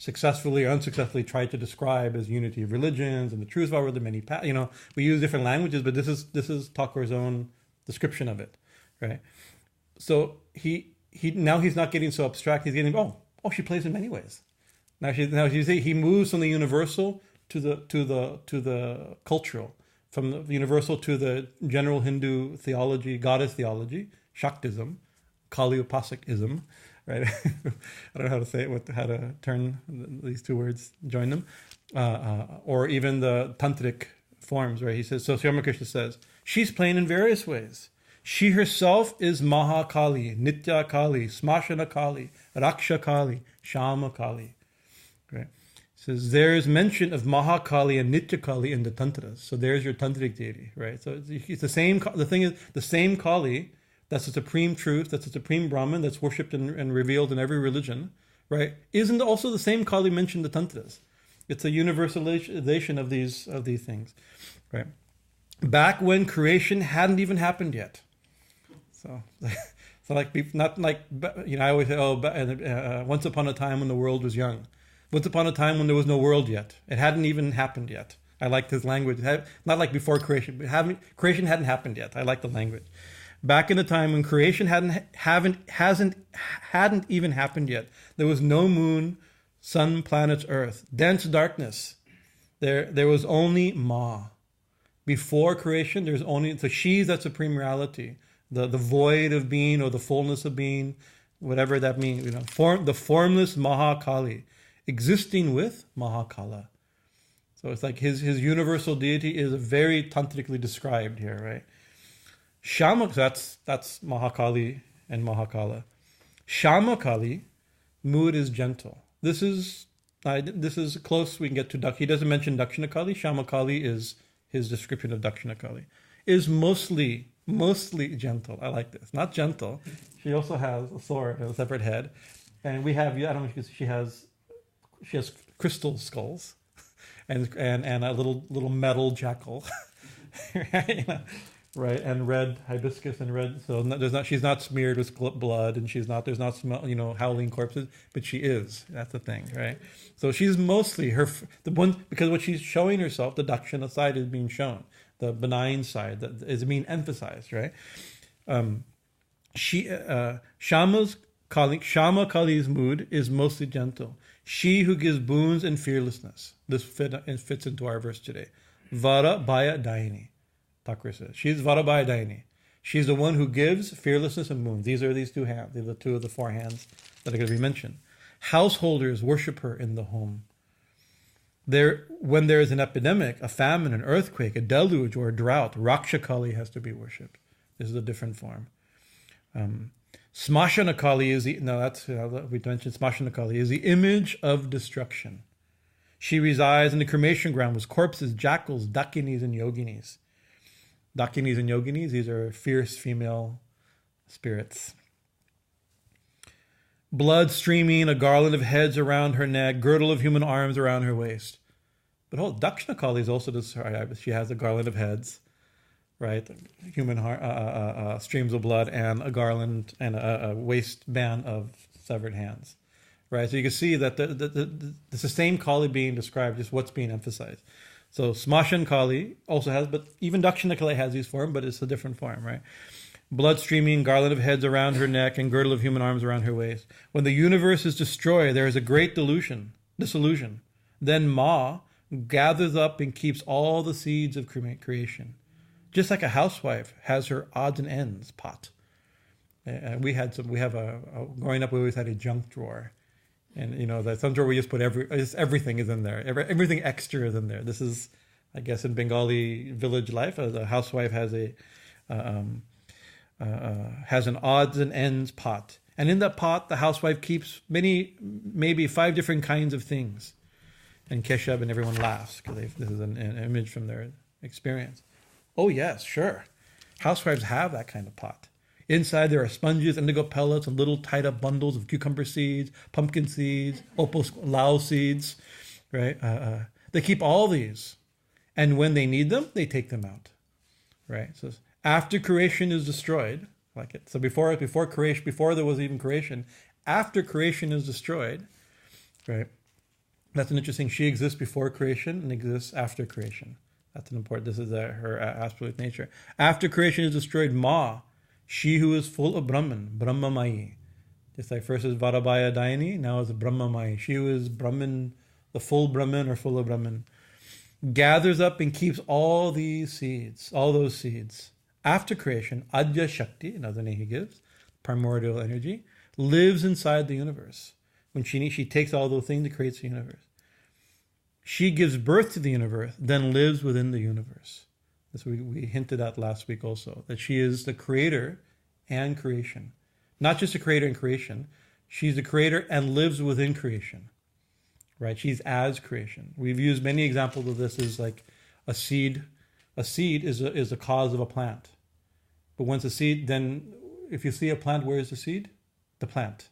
successfully or unsuccessfully tried to describe as unity of religions and the truth about the many paths. We use different languages, but this is Thakur's own description of it, right? So he now he's not getting so abstract. He's getting she plays in many ways. He moves from the universal to the cultural, from the universal to the general Hindu theology, goddess theology, Shaktism, Kali Upasakism. Right? I don't know how to say it, how to turn these two words, join them. Or even the tantric forms, right? He says, so Sri Ramakrishna says, she's plain in various ways. She herself is Maha Kali, Nitya Kali, Smashana Kali, Raksha Kali, Shama Kali. Right? He says, there is mention of Maha Kali and Nitya Kali in the Tantras. So there's your tantric deity, right? So it's the same, the thing is, the same Kali, that's the supreme truth, that's the supreme Brahman that's worshipped and revealed in every religion, right? Isn't also the same Kali mentioned in the Tantras. It's a universalization of these things, right? Back when creation hadn't even happened yet. So not like, I always say, once upon a time when the world was young. Once upon a time when there was no world yet. It hadn't even happened yet. I like this language. Not like before creation, but creation hadn't happened yet. I like the language. Back in the time when creation hadn't even happened yet. There was no moon, sun, planets, earth, dense darkness. There was only Ma. Before creation, there's only, so she's that supreme reality, the void of being or the fullness of being, whatever that means. The formless Mahakali, existing with Mahakala. So it's like his universal deity is very tantrically described here, right? Shama, that's Mahakali and Mahakala. Shama Kali, mood is gentle. This is close. We can get to he doesn't mention Dakshina Kali. Shama Kali is his description of Dakshina Kali. Is mostly gentle. I like this. Not gentle. She also has a sword and a separate head. And we have, I don't know if you can see, she has crystal skulls and a little metal jackal. Right, and red hibiscus and red. So she's not smeared with blood, and there's not smell, howling corpses, but she is. That's the thing, right? So she's mostly the one, because what she's showing herself, the Dakshina side is being shown, the benign side that is being emphasized, right? Shama Kali's mood is mostly gentle. She who gives boons and fearlessness. This fits into our verse today. Vara Bhaya Daini. Thakur says. She's Vara Bhaya Daini. She's the one who gives fearlessness and boons. These are these two hands. These are the two of the four hands that are going to be mentioned. Householders worship her in the home. When there is an epidemic, a famine, an earthquake, a deluge, or a drought, Raksha Kali has to be worshipped. This is a different form. Smashana Kali is we mentioned Smashana Kali is the image of destruction. She resides in the cremation ground with corpses, jackals, dakinis, and yoginis. Dakinis and yoginis, these are fierce female spirits. Blood streaming, a garland of heads around her neck, girdle of human arms around her waist. But Dakshina Kali is also she has a garland of heads, right? Human streams of blood and a garland and a waistband of severed hands, right? So you can see that it's the same Kali being described, just what's being emphasized. So Smashan Kali also has, but even Dakshina Kali has these forms, but it's a different form, right? Blood streaming, garland of heads around her neck, and girdle of human arms around her waist. When the universe is destroyed, there is a great dissolution. Then Ma gathers up and keeps all the seeds of creation. Just like a housewife has her odds and ends pot. Growing up, we always had a junk drawer. And, that some drawer we just put everything is in there. Everything extra is in there. This is, I guess, in Bengali village life, a housewife has an odds and ends pot. And in that pot, the housewife keeps maybe 5 different kinds of things. And Keshav and everyone laughs because this is an image from their experience. Oh, yes, sure. Housewives have that kind of pot. Inside there are sponges, indigo pellets, and little tied up bundles of cucumber seeds, pumpkin seeds, lao seeds, right? They keep all these. And when they need them, they take them out, right? So after creation is destroyed, like it. So before creation, before there was even creation, after creation is destroyed, right? That's an interesting, she exists before creation and exists after creation. That's an important, this is her absolute nature. After creation is destroyed, Ma, she who is full of Brahman, Brahmamayi. Just like first is Varabhaya Daini, now is Brahmamayi. She who is Brahman, the full Brahman or full of Brahman, gathers up and keeps all those seeds. After creation, Adya Shakti, another name he gives, primordial energy, lives inside the universe. When she takes all those things, it creates the universe. She gives birth to the universe, then lives within the universe. This we hinted at last week also, that she is the creator and creation. Not just the creator and creation, she's the creator and lives within creation, right? She's as creation. We've used many examples of this as like a seed. A seed is the cause of a plant. But once a seed, then if you see a plant, where is the seed? The plant,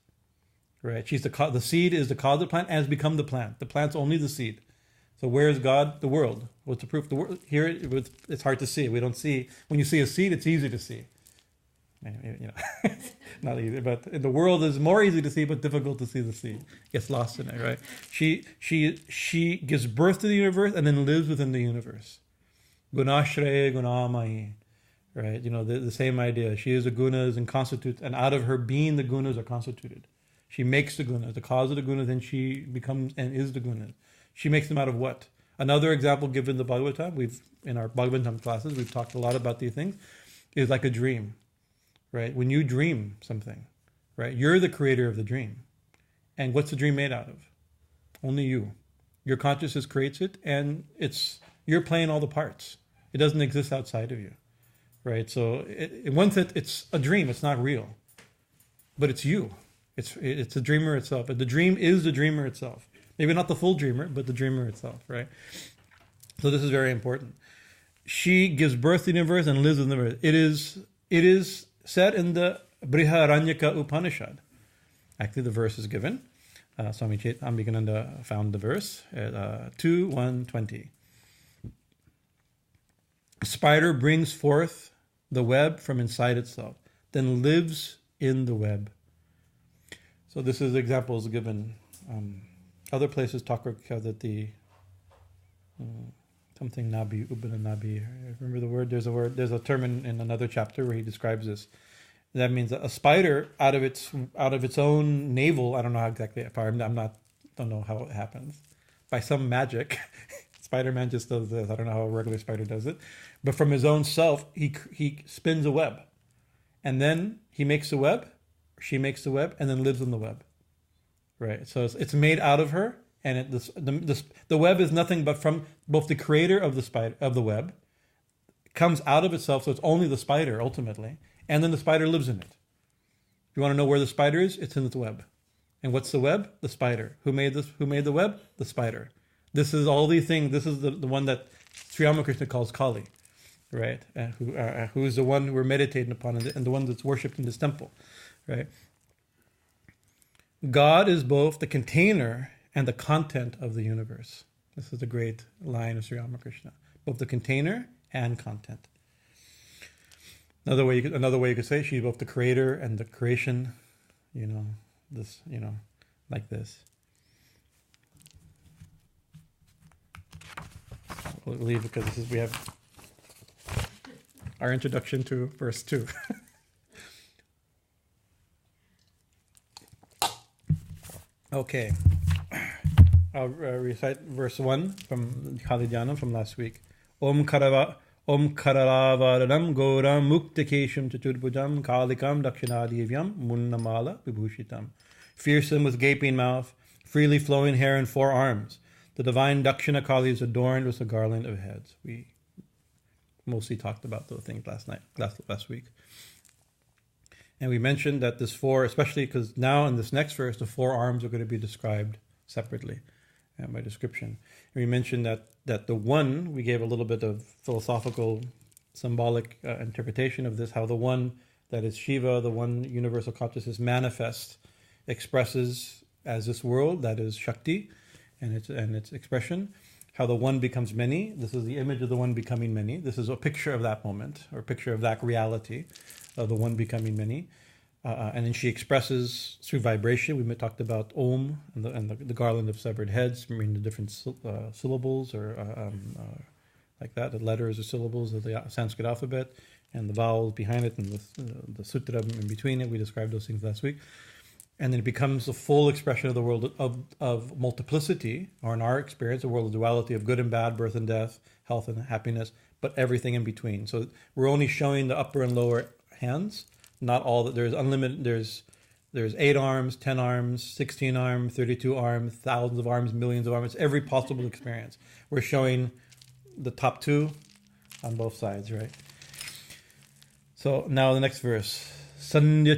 right? She's the seed is the cause of the plant and has become the plant. The plant's only the seed. So where is God? The world. What's the proof? The world here. It's hard to see. We don't see. When you see a seed, it's easy to see. Not easy, but in the world is more easy to see, but difficult to see the seed. Gets lost in it, right? She gives birth to the universe and then lives within the universe. Gunashre gunamayi, right? The same idea. She is the gunas and constitutes, and out of her being, the gunas are constituted. She makes the gunas, the cause of the gunas, then she becomes and is the gunas. She makes them out of what? Another example given in the Bhagavatam, in our Bhagavatam classes, we've talked a lot about these things, is like a dream, right? When you dream something, right? You're the creator of the dream. And what's the dream made out of? Only you. Your consciousness creates it, and you're playing all the parts. It doesn't exist outside of you, right? So in one sense, it's a dream. It's not real, but it's you. It's the dreamer itself. The dream is the dreamer itself. Maybe not the full dreamer, but the dreamer itself, right? So this is very important. She gives birth to the universe and lives in the universe. It is said in the Brihadaranyaka Upanishad. Actually, the verse is given. Swami Bhajanananda found the verse at 2:120. A spider brings forth the web from inside itself, then lives in the web. So this is examples given. Other places talk that the something nabi, ubana nabi. Remember the word? There's a term in another chapter where he describes this. That means a spider out of its own navel. I don't know how exactly. Don't know how it happens. By some magic, Spider-Man just does this. I don't know how a regular spider does it, but from his own self, he spins a web, and then he makes a web. She makes the web, and then lives in the web. Right. So it's made out of her, and the web is nothing but from both the creator of the web, comes out of itself. So it's only the spider ultimately. And then the spider lives in it. You want to know where the spider is? It's in the web. And what's the web? The spider. Who made this? Who made the web? The spider. This is all these things. This is the one that Sri Ramakrishna calls Kali, right? Who is the one we're meditating upon, and the one that's worshipped in this temple, right? God is both the container and the content of the universe. This is a great line of Sri Ramakrishna. Both the container and content. Another way you could say she's both the creator and the creation, like this. We'll leave because we have our introduction to verse 2. Okay. I'll recite verse 1 from Kali Dhyana from last week. Om Karalavaradam Goram Muktakesham Chaturbhujam Kalikam Dakshinadevyam Munnamala Vibhushitam. Fearsome with gaping mouth, freely flowing hair and 4 arms. The divine Dakshina Kali is adorned with a garland of heads. We mostly talked about those things last week. And we mentioned that this 4, especially because now in this next verse, the 4 arms are going to be described separately by description. And we mentioned that the 1, we gave a little bit of philosophical, symbolic interpretation of this, how the 1 that is Shiva, the 1 universal consciousness manifests, expresses as this world, that is Shakti, and its expression. How the 1 becomes many. This is the image of the 1 becoming many. This is a picture of that moment, or a picture of that reality, of the 1 becoming many. And then she expresses through vibration. We talked about Om and the garland of severed heads, meaning the different syllables or like that, the letters or syllables of the Sanskrit alphabet, and the vowels behind it, and the sutra in between it. We described those things last week. And then it becomes a full expression of the world of multiplicity, or in our experience, a world of duality of good and bad, birth and death, health and happiness, but everything in between. So we're only showing the upper and lower hands, not all that. There's unlimited. There's 8 arms, 10 arms, 16 arms, 32 arms, thousands of arms, millions of arms. It's every possible experience. We're showing the top 2 on both sides, right? So now the next verse. Sadhya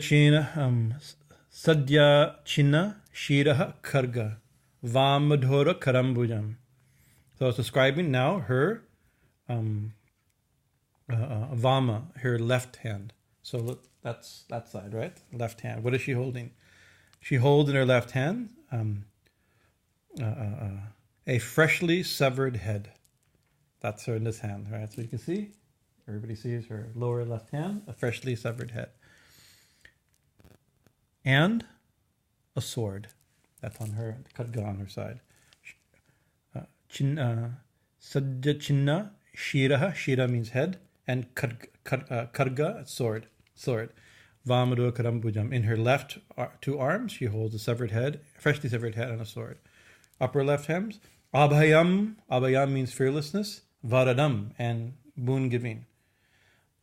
Chinna Shiraha Karga Vamadhora Karambujam. So it's describing now her Vama, her left hand. So look, that's that side, right? Left hand. What is she holding? She holds in her left hand a freshly severed head. That's her in this hand, right? So you can see, everybody sees her lower left hand, a freshly severed head. And a sword. That's on her, khadga on her side. Sadhya Chinna Shiraha. Shira means head. And karga, sword. Vamadura Karambujam. In her left 2 arms, she holds a severed head, freshly severed head, and a sword. Upper left hands, Abhayam. Abhayam means fearlessness. Varadam, and boon giving.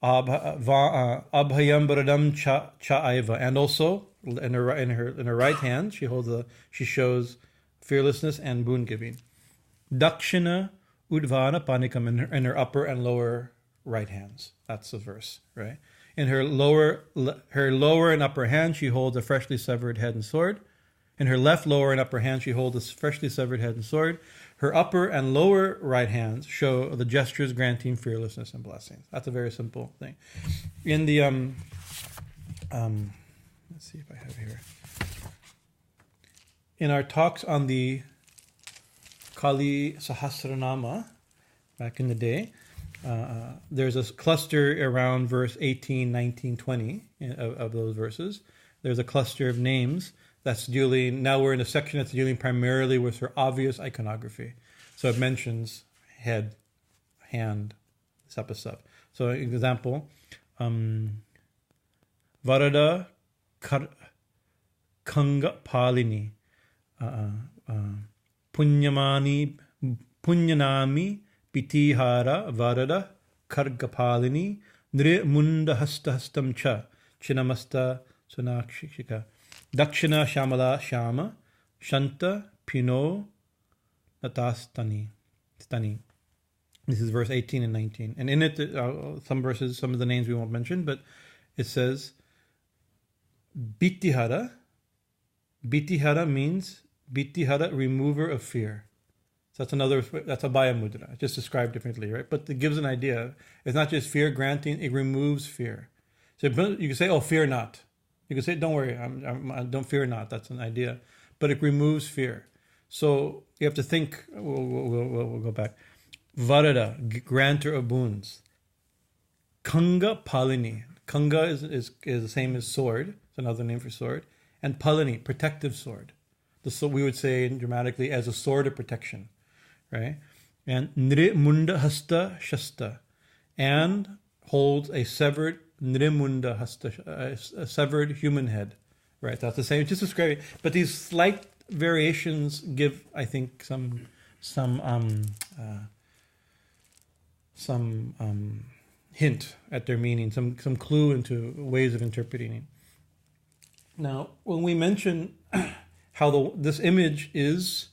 Abhayam Varadam cha aiva. And also in her right hand, she shows fearlessness and boon giving. Dakshina Udvana Panikam, in her upper and lower right hands. That's the verse, right? In her lower and upper hand, she holds a freshly severed head and sword. In her left lower and upper hand, she holds a freshly severed head and sword. Her upper and lower right hands show the gestures granting fearlessness and blessings. That's a very simple thing. In the let's see if I have here. In our talks on the Kali Sahasranama back in the day, there's a cluster around verse 18, 19, 20 of those verses. There's a cluster of names that's dealing, now we're in a section that's dealing primarily with her obvious iconography. So it mentions head, hand, this type of stuff. So example, Varada Kanga Palini, Punyanami Pitihara Varada Kargapalini Nri Munda Hasta Hastam Cha Chinamasta Sunakshika Dakshina Shamala Shama Shanta Pino Natastani. This is verse 18 and 19. And in it, some verses, some of the names we won't mention, but it says Bitihara. Bitihara means Bitihara, remover of fear. So that's a Bhaya Mudra, just described differently, right? But it gives an idea. It's not just fear granting, it removes fear. So you can say, oh, fear not. You can say, don't worry, don't fear not. That's an idea. But it removes fear. So you have to think, we'll go back. Varada, granter of boons. Kanga Palini. Kanga is the same as sword. It's another name for sword. And Palini, protective sword. So we would say dramatically as a sword of protection. Right? And Nri Munda Hasta Shasta. And holds a severed Nrimunda Hasta, a severed human head, right? That's the same. Just describing, but these slight variations give, I think, some hint at their meaning, some clue into ways of interpreting it. Now, when we mention how this image is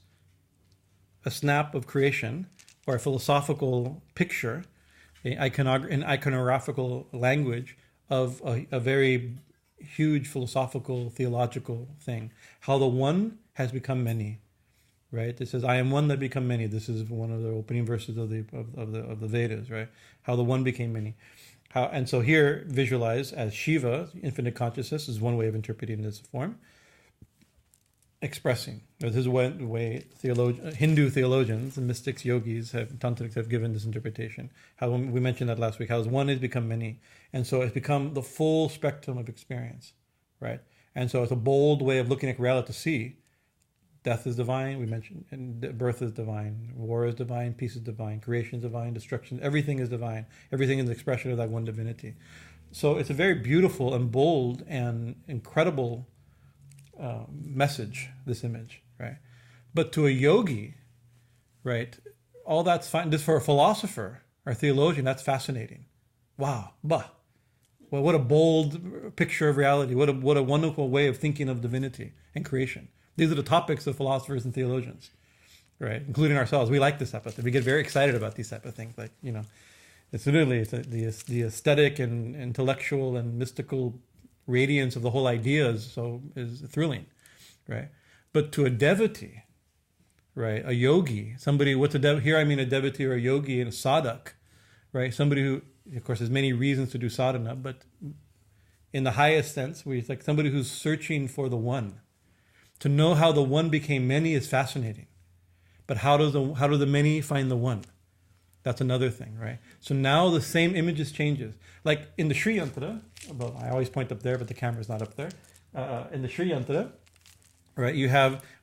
a snap of creation or a philosophical picture, an iconographical language of a very huge philosophical, theological thing. How the one has become many, right? It says, "I am one that become many." This is one of the opening verses of the Vedas, right? How the one became many. And so here, visualize as Shiva, infinite consciousness, is one way of interpreting this form. Expressing. This is one way Hindu theologians and mystics, yogis, tantrics have given this interpretation. How we mentioned that last week. How one has become many, and so it's become the full spectrum of experience, right? And so it's a bold way of looking at reality to see death is divine. We mentioned, and birth is divine, war is divine, peace is divine, creation is divine, destruction, everything is divine. Everything is the expression of that one divinity. So it's a very beautiful and bold and incredible message, this image, right? But to a yogi, right, all that's fine. Just for a philosopher or theologian, that's fascinating. Wow, well, what a bold picture of reality. What a wonderful way of thinking of divinity and creation. These are the topics of philosophers and theologians, right? Including ourselves. We like this type of thing. We get very excited about these type of things. Like, it's literally the aesthetic and intellectual and mystical radiance of the whole idea is thrilling, right? But to a devotee, right, a yogi, somebody, here I mean a devotee or a yogi and a sadhak, right? Somebody who, of course, there's many reasons to do sadhana, but in the highest sense, it's like somebody who's searching for the one. To know how the one became many is fascinating, but how do the many find the one? That's another thing, right? So now the same images changes. Like in the Sri Yantra, well, I always point up there, but the camera's not up there. In the Sri Yantra, right,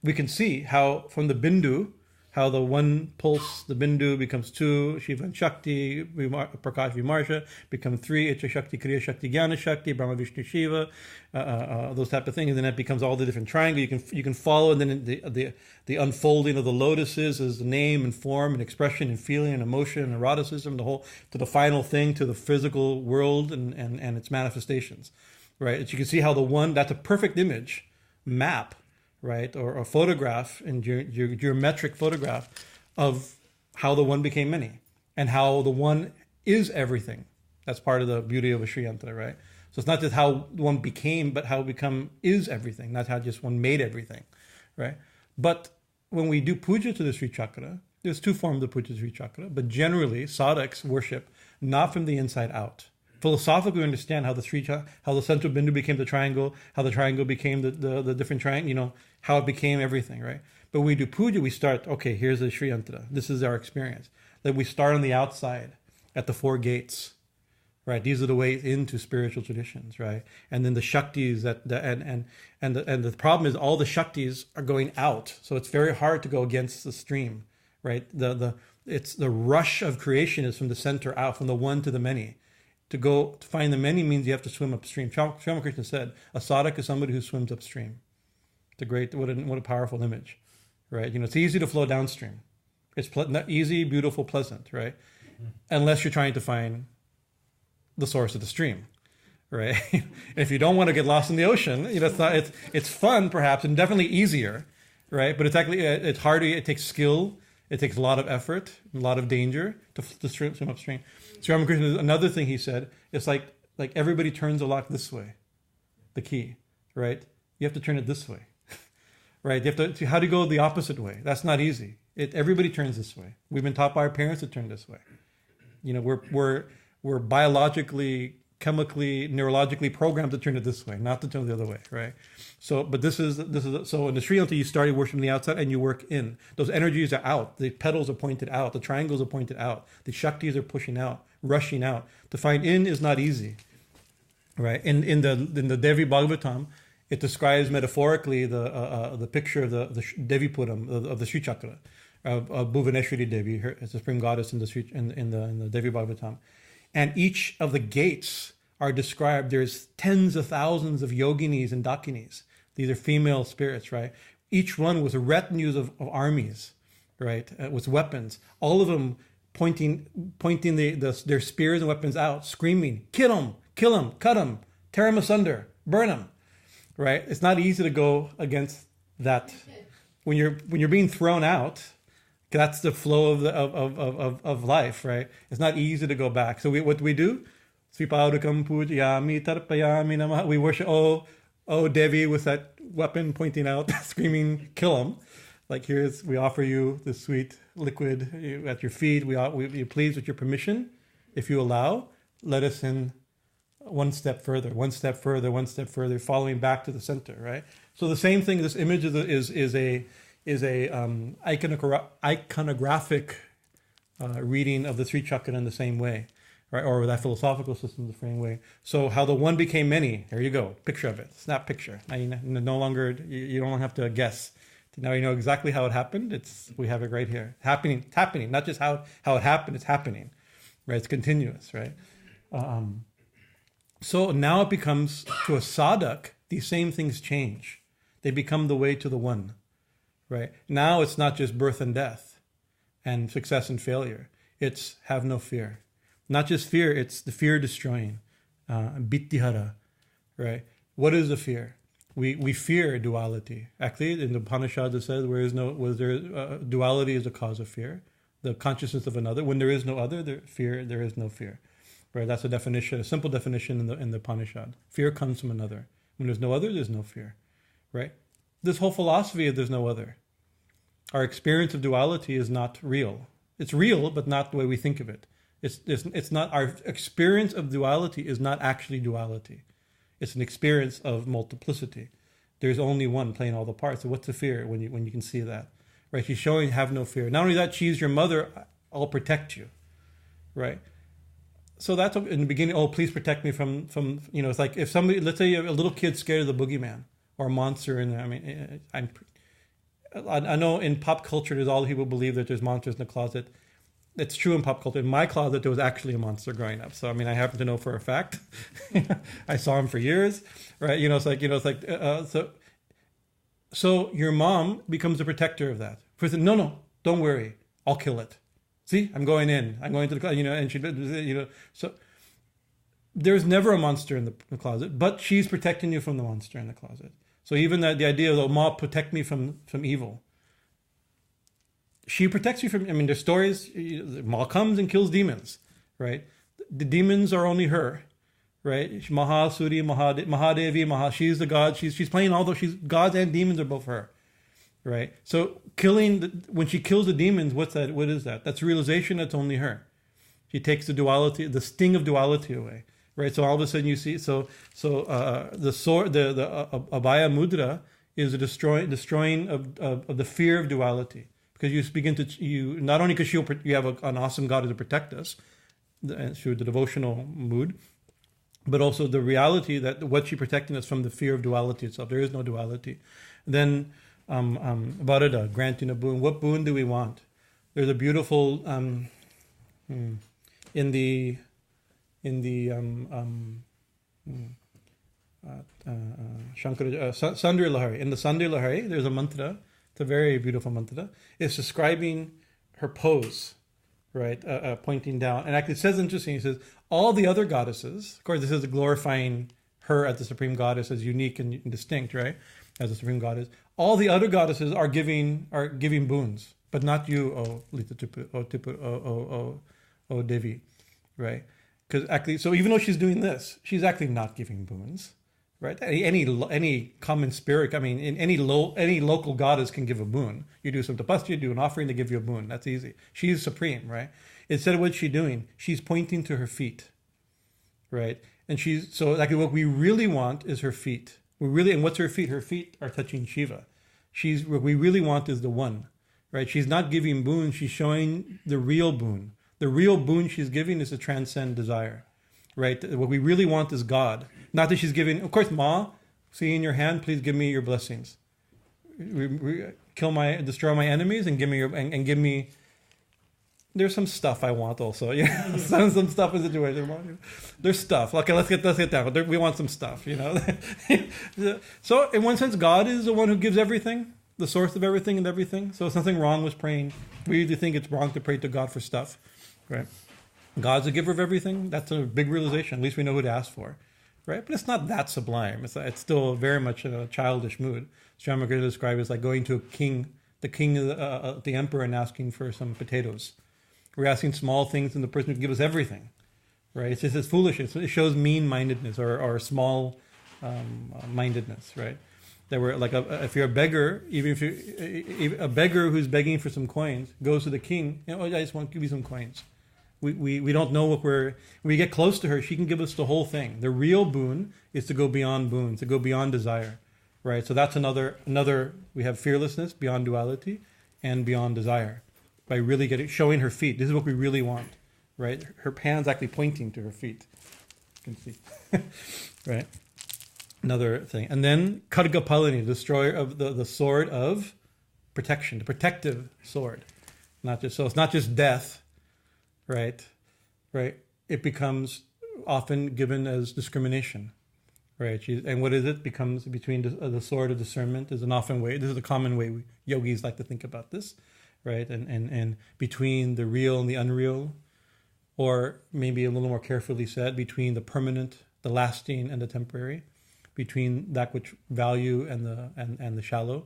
we can see how from the Bindu, how the one pulse, the Bindu becomes two, Shiva and Shakti, Prakash Vimarsha, become three, Icha Shakti, Kriya Shakti, Jnana Shakti, Brahma Vishnu Shiva, those type of things, and then it becomes all the different triangles. You can follow, and then the unfolding of the lotuses is the name and form and expression and feeling and emotion and eroticism, to the final thing, to the physical world and its manifestations, right? As you can see how the one, that's a perfect image, map, right, or a photograph, and geometric photograph of how the one became many and how the one is everything. That's part of the beauty of a Sri Yantra, right? So it's not just how one became, but how become is everything, not how just one made everything, right? But when we do puja to the Sri Chakra, there's two forms of puja to the Sri Chakra, but generally sadhaks worship not from the inside out. Philosophically, we understand how how the central bindu became the triangle, how the triangle became the different triangle, how it became everything, right? But when we do puja, we start, okay, here's the Sri Yantra. This is our experience. That we start on the outside at the 4 gates, right? These are the ways into spiritual traditions, right? And then the Shaktis and the problem is all the Shaktis are going out. So it's very hard to go against the stream, right? It's the rush of creation is from the center out, from the one to the many. To find the many means you have to swim upstream. Swami Ramakrishna said, a sadhak is somebody who swims upstream. It's a great, what a powerful image, right? It's easy to flow downstream. It's easy, beautiful, pleasant, right? Unless you're trying to find the source of the stream, right? If you don't want to get lost in the ocean, it's fun perhaps and definitely easier, right? But it's harder. It takes skill. It takes a lot of effort, a lot of danger to swim upstream. So Ramakrishna, another thing he said, it's like everybody turns a lock this way, the key, right? You have to turn it this way, right? You have to how to go the opposite way. That's not easy. Everybody turns this way. We've been taught by our parents to turn this way. We're biologically, chemically, neurologically programmed to turn it this way, not to turn it the other way, right? So, but this is so in the Sri Lanka you started worshiping the outside and you work in. Those energies are out. The petals are pointed out. The triangles are pointed out. The Shaktis are pushing out, rushing out. To find in is not easy, right? In the Devi Bhagavatam, it describes metaphorically the picture of the Devi Puram of the Sri Chakra. Bhuvaneshwari Devi, as the supreme goddess in the Devi Bhagavatam, and each of the gates are described. There's tens of thousands of yoginis and dakinis. These are female spirits, right? Each one with retinues of armies, right? With weapons, all of them pointing their spears and weapons out, screaming, "Kill him, cut him, tear him asunder, burn him." Right? It's not easy to go against that when you're being thrown out. That's the flow of life, right? It's not easy to go back. So what do we do? Sripadakam pujayami tarpayami namah. We worship, oh Devi, with that weapon pointing out, screaming, "Kill him!" Like we offer you the sweet liquid at your feet. We please with your permission, if you allow, let us in one step further, following back to the center, right? So the same thing. This image is a iconographic reading of the Sri Chakra in the same way, right? Or that philosophical system the same way. So how the one became many. There you go, picture of it, snap picture. Now you no longer you don't have to guess. Now you know exactly how it happened. We have it right here. It's happening. Not just how it happened. It's happening, right? It's continuous, right? So now it becomes, to a sadhak, these same things change. They become the way to the one, right? Now it's not just birth and death and success and failure. It's have no fear. Not just fear, it's the fear destroying. Bittihara, right? What is the fear? We fear duality. Actually, in the Upanishad it says, duality is a cause of fear. The consciousness of another. When there is no other, there is no fear. Right, that's a definition, a simple definition in the Upanishad. Fear comes from another. When there's no other, there's no fear. Right? This whole philosophy of there's no other. Our experience of duality is not real. It's real, but not the way we think of it. It's not, our experience of duality is not actually duality. It's an experience of multiplicity. There's only one playing all the parts. So what's the fear when you can see that? Right? She's showing have no fear. Not only that, she's your mother. I'll protect you. Right? So that's in the beginning. Oh, please protect me from. It's like if somebody, let's say a little kid's scared of the boogeyman or a monster, and I know in pop culture there's all the people believe that there's monsters in the closet. It's true in pop culture. In my closet there was actually a monster growing up. So I happen to know for a fact. I saw him for years, right? So your mom becomes the protector of that. Person, no, don't worry, I'll kill it. See, I'm going in. I'm going to the closet, and she, So there's never a monster in the closet, but she's protecting you from the monster in the closet. So even the idea of, Ma, protect me from evil. She protects you from, there's stories, Ma comes and kills demons, right? The demons are only her, right? Mahasuri, Mahadevi, she's the god. She's playing all those. She's gods and demons are both her, right? So when she kills the demons, what's that? What is that? That's realization. That's only her. She takes the duality, the sting of duality away, right? So all of a sudden you see, the sword, the Abhaya Mudra is a destroying of the fear of duality, because you not only because you have an awesome God to protect us, through the devotional mood, but also the reality that what she's protecting us from the fear of duality itself. There is no duality. Then Varada, granting a boon. What boon do we want? There's a beautiful in the Sandri Lahari. In the Sandri Lahari, there's a mantra. It's a very beautiful mantra. It's describing her pose, right? Pointing down. And actually it says interesting, it says, all the other goddesses, of course this is glorifying her as the supreme goddess, as unique and distinct, right? As the supreme goddess. All the other goddesses are giving boons, but not you, O Lita Tipu, O Devi, right? Because actually, so even though she's doing this, she's actually not giving boons, right? Any common spirit, I mean, any local goddess can give a boon. You do some tapasya, you do an offering, they give you a boon. That's easy. She's supreme, right? Instead of what's she doing? She's pointing to her feet, right? And so like what we really want is her feet. And what's her feet? Her feet are touching Shiva. What we really want is the one, right? She's not giving boon. She's showing the real boon. The real boon she's giving is to transcend desire, right? What we really want is God. Not that she's giving, of course, Ma, see in your hand, please give me your blessings. Destroy my enemies and give me there's some stuff I want also. Yeah, some stuff in the situation. There's stuff. Okay, let's get that. We want some stuff, So in one sense, God is the one who gives everything, the source of everything and everything. So there's nothing wrong with praying. We usually think it's wrong to pray to God for stuff, right? God's the giver of everything. That's a big realization. At least we know who to ask for, right? But it's not that sublime. It's still very much in a childish mood. Swami Bhajanananda described it as like going to a king, the emperor, and asking for some potatoes. We're asking small things, and the person would give us everything, right? It's just it's foolish. It shows mean-mindedness or small mindedness, right? That we're like if you're a beggar, a beggar who's begging for some coins goes to the king. I just want to give you some coins. We don't know when we get close to her, she can give us the whole thing. The real boon is to go beyond boons, to go beyond desire, right? So that's another. We have fearlessness beyond duality and beyond desire. By really showing her feet. This is what we really want, right? Her hand's actually pointing to her feet. You can see, right? Another thing. And then Khadga Palani, destroyer of the sword of protection, the protective sword. So it's not just death, right? Right? It becomes often given as discrimination, right? And what is it? Becomes between the sword of discernment is an often way. This is a common way yogis like to think about this. Right, and between the real and the unreal, or maybe a little more carefully said, between the permanent, the lasting, and the temporary, between that which value and the shallow,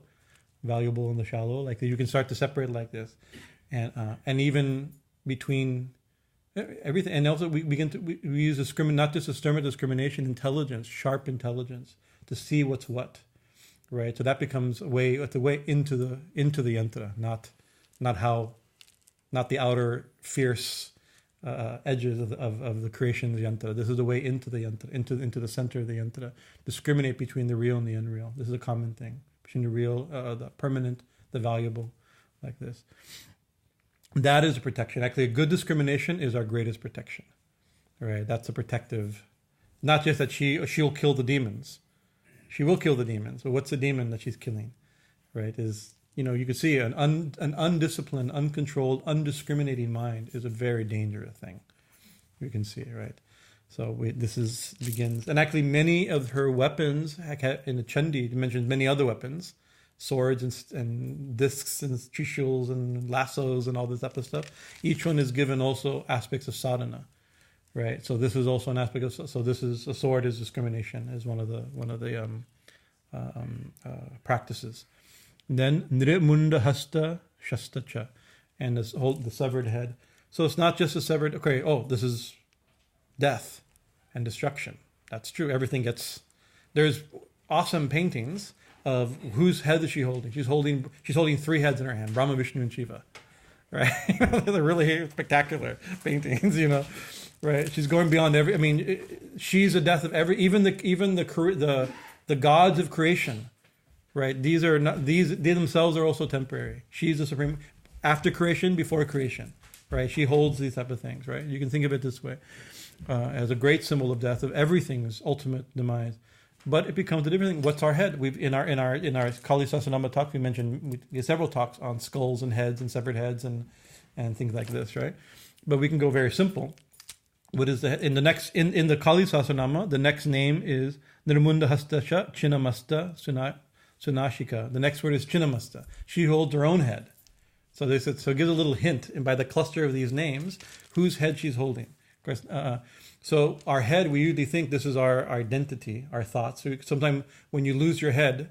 valuable and the shallow. Like you can start to separate like this, and even between everything. And also we use not just discrimination, intelligence, sharp intelligence to see what's what, right? So that becomes a way into the yantra, not the outer fierce edges of the creation of the yantra. This is the way into the yantra, into the center of the yantra. Discriminate between the real and the unreal. This is a common thing between the real, the permanent, the valuable, like this. That is a protection. Actually, a good discrimination is our greatest protection. All right, that's a protective. Not just that she'll kill the demons. She will kill the demons. But what's the demon that she's killing? Right? You could see an undisciplined, uncontrolled, undiscriminating mind is a very dangerous thing. You can see, right? So this begins, and actually many of her weapons in the Chandi mentions many other weapons, swords and discs and trishuls and lassos and all this type of stuff. Each one is given also aspects of sadhana, right? So this is also an aspect of. So this is a sword is discrimination is one of the practices. Then Nrimunda Hasta Shastacha, and the severed head. So it's not just a severed. Okay, this is death and destruction. That's true. There's awesome paintings of whose head is she holding. She's holding 3 heads in her hand: Brahma, Vishnu, and Shiva. Right? They're really spectacular paintings, Right? She's going beyond every. I mean, she's the death of every. Even the gods of creation. Right? They themselves are also temporary. She's the supreme after creation, before creation. Right? She holds these type of things. Right? You can think of it this way, as a great symbol of death, of everything's ultimate demise. But it becomes a different thing. What's our head? We've in our Kali Sahasranama talk, we had several talks on skulls and heads and severed heads and things like this, right? But we can go very simple. What is the head? In the Kali Sahasranama, the next name is Nirmunda Hastasha Chinnamasta Sunashika. The next word is Chinnamasta. She holds her own head. So they said, so it gives a little hint, and by the cluster of these names, whose head she's holding. Of course, so our head, we usually think this is our identity, our thoughts. So sometimes when you lose your head,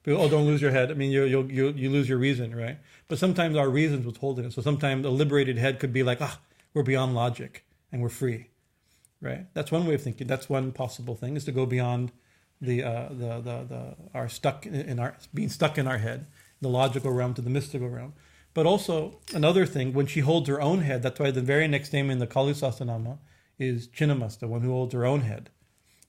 people, don't lose your head. I mean, you lose your reason, right? But sometimes our reason's what's holding it. So sometimes a liberated head could be like, we're beyond logic and we're free, right? That's one way of thinking. That's one possible thing, is to go beyond our being stuck in our head, the logical realm to the mystical realm. But also another thing, when she holds her own head, that's why the very next name in the Kali Sahasranama is Chinnamasta, one who holds her own head,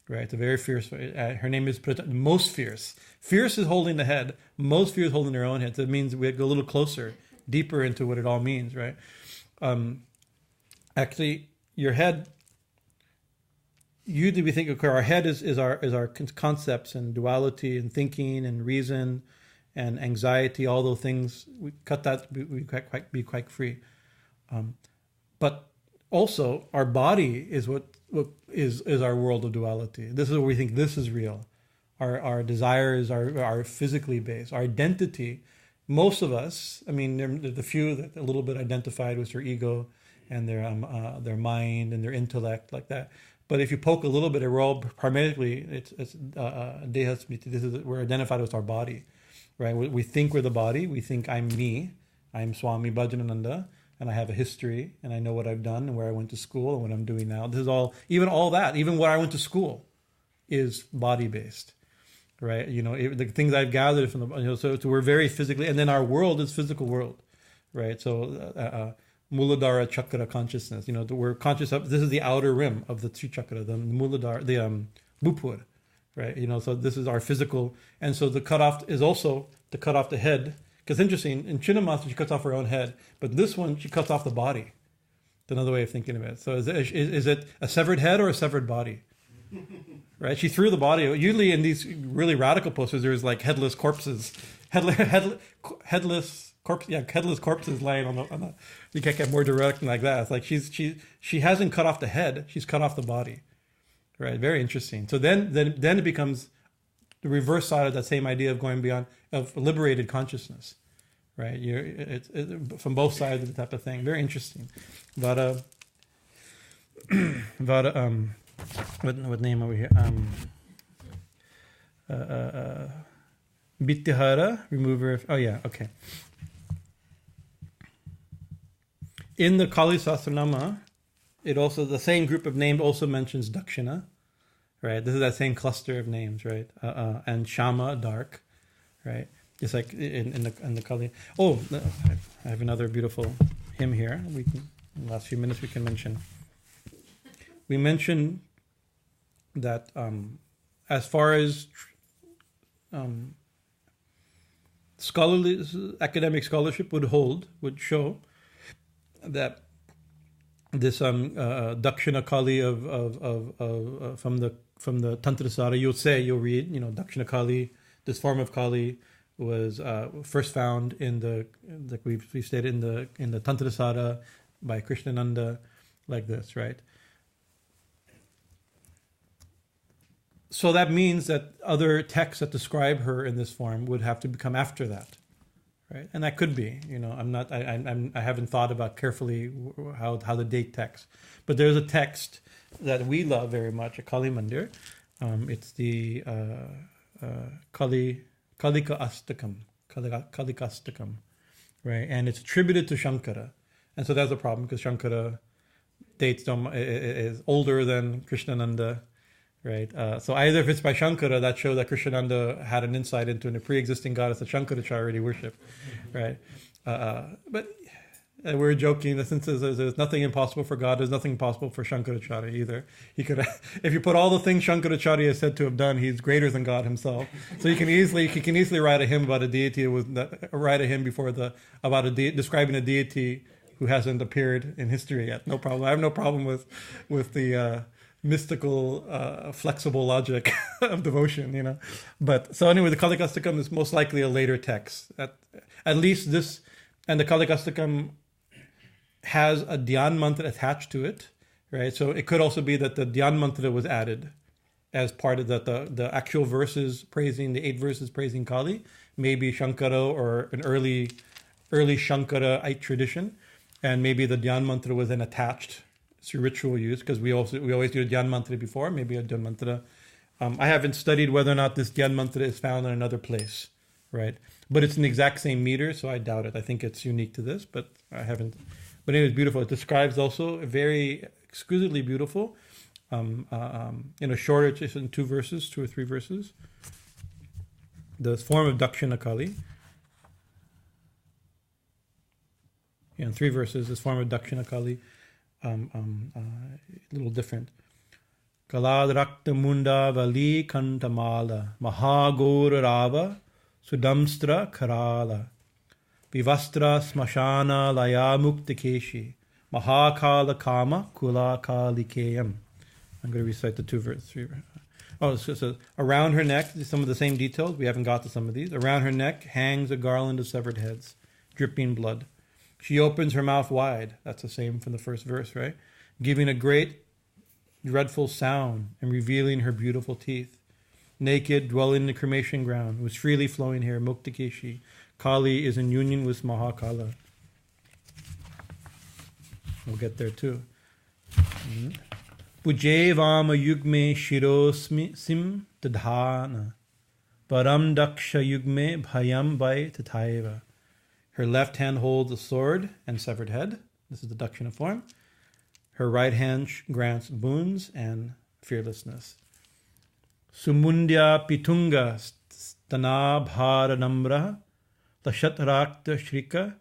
right? The very fierce. Her name is most fierce. Fierce is holding the head. Most fierce is holding her own head. So it means we go a little closer, deeper into what it all means, right? Actually, your head. Usually we think, okay, our head is our concepts and duality and thinking and reason and anxiety. All those things, we cut that. We be quite free, but also, our body is what is our world of duality. This is where we think this is real. Our desires are physically based. Our identity, most of us, I mean, there's the few that a little bit identified with their ego and their mind and their intellect, like that. But if you poke a little bit, we're all primarily we're identified with our body, right? We think we're the body. We think I'm me. I'm Swami Bhajanananda. And I have a history, and I know what I've done, and where I went to school, and what I'm doing now. This is all that, even where I went to school, is body-based, right? The things I've gathered from the, so we're very physically, and then our world is physical world, right? So, Muladhara Chakra consciousness, we're conscious of, this is the outer rim of the Tri Chakra, the Muladhara, the Bhupur, right? So this is our physical, and so the cutoff is also to cut off the head. Because interesting, in Chinnamasta, she cuts off her own head, but this one, she cuts off the body. That's another way of thinking of it. So is it a severed head or a severed body? Right? She threw the body. Usually in these really radical posters, there's like headless corpses. Headless corpses lying on the. You can't get more direct than like that. It's like she hasn't cut off the head, she's cut off the body. Right? Very interesting. So then it becomes the reverse side of that same idea of going beyond, of liberated consciousness, right? It's from both sides of the type of thing. Very interesting. What name over here? Bittihara, remover of. Oh yeah, okay. In the Kali Sahasranama, it also, the same group of names also mentions Dakshina. Right, this is that same cluster of names, right? And Shama, dark, right? Just like in the Kali. Oh, I have another beautiful hymn here. In the last few minutes we can mention. We mentioned that as far as academic scholarship would show that this Dakshina Kali from the Tantra Sada, you'll read, Dakshina Kali, this form of Kali was first found in like we've stated in the Tantra Sada by Krishnananda, like this, right? So that means that other texts that describe her in this form would have to come after that, right? And that could be, I haven't thought about carefully how to date text, but there's a text that we love very much at Kali Mandir. It's the Kalika Astakam, right? And it's attributed to Shankara, and so that's a problem because Shankara is older than Krishnananda, right? So either if it's by Shankara, that shows that Krishnananda had an insight into a pre-existing goddess that Shankaracharya already worship, right? But we're joking that since there's nothing impossible for God, there's nothing impossible for Shankaracharya either. He could, if you put all the things Shankaracharya is said to have done, he's greater than God himself. So he can easily write a hymn about a deity describing a deity who hasn't appeared in history yet. No problem. I have no problem with the mystical, flexible logic of devotion, But so anyway, the Kalikastakam is most likely a later text. At least this, and the Kalikastakam has a Dhyan mantra attached to it, right? So it could also be that the Dhyan mantra was added as part of the actual verses praising, the 8 verses praising Kali, maybe Shankara or an early Shankaraite tradition, and maybe the Dhyan mantra was then attached to ritual use, because we always do a Dhyan mantra before, maybe a Dhyan mantra. I haven't studied whether or not this Dhyan mantra is found in another place, right? But it's in the exact same meter, so I doubt it. I think it's unique to this, but I haven't. But anyway, it's beautiful. It describes also a very exquisitely beautiful, in a shorter, just in 2 or 3 verses, the form of Dakshina Kali. In 3 verses, this form of Dakshina Kali, a little different. Kaladrakta munda vali kantamala mahagora rava sudamstra karala vivastra smashana laya muktikeshi mahakala kama kula kalikeyam. I'm going to recite the 2 verse 3. Oh, so around her neck, some of the same details. We haven't got to some of these. Around her neck hangs a garland of severed heads, dripping blood. She opens her mouth wide. That's the same from the first verse, right? Giving a great, dreadful sound and revealing her beautiful teeth. Naked, dwelling in the cremation ground, with freely flowing hair, Muktikeshi. Kali is in union with Mahakala. We'll get there too. Pujevama yugme shirosmi sim tadhana. Param daksha yugme bhayam vai tataiva. Her left hand holds a sword and severed head. This is the Dakshina form. Her right hand grants boons and fearlessness. Sumundya pitunga stanabhara namra tashatrakta shrika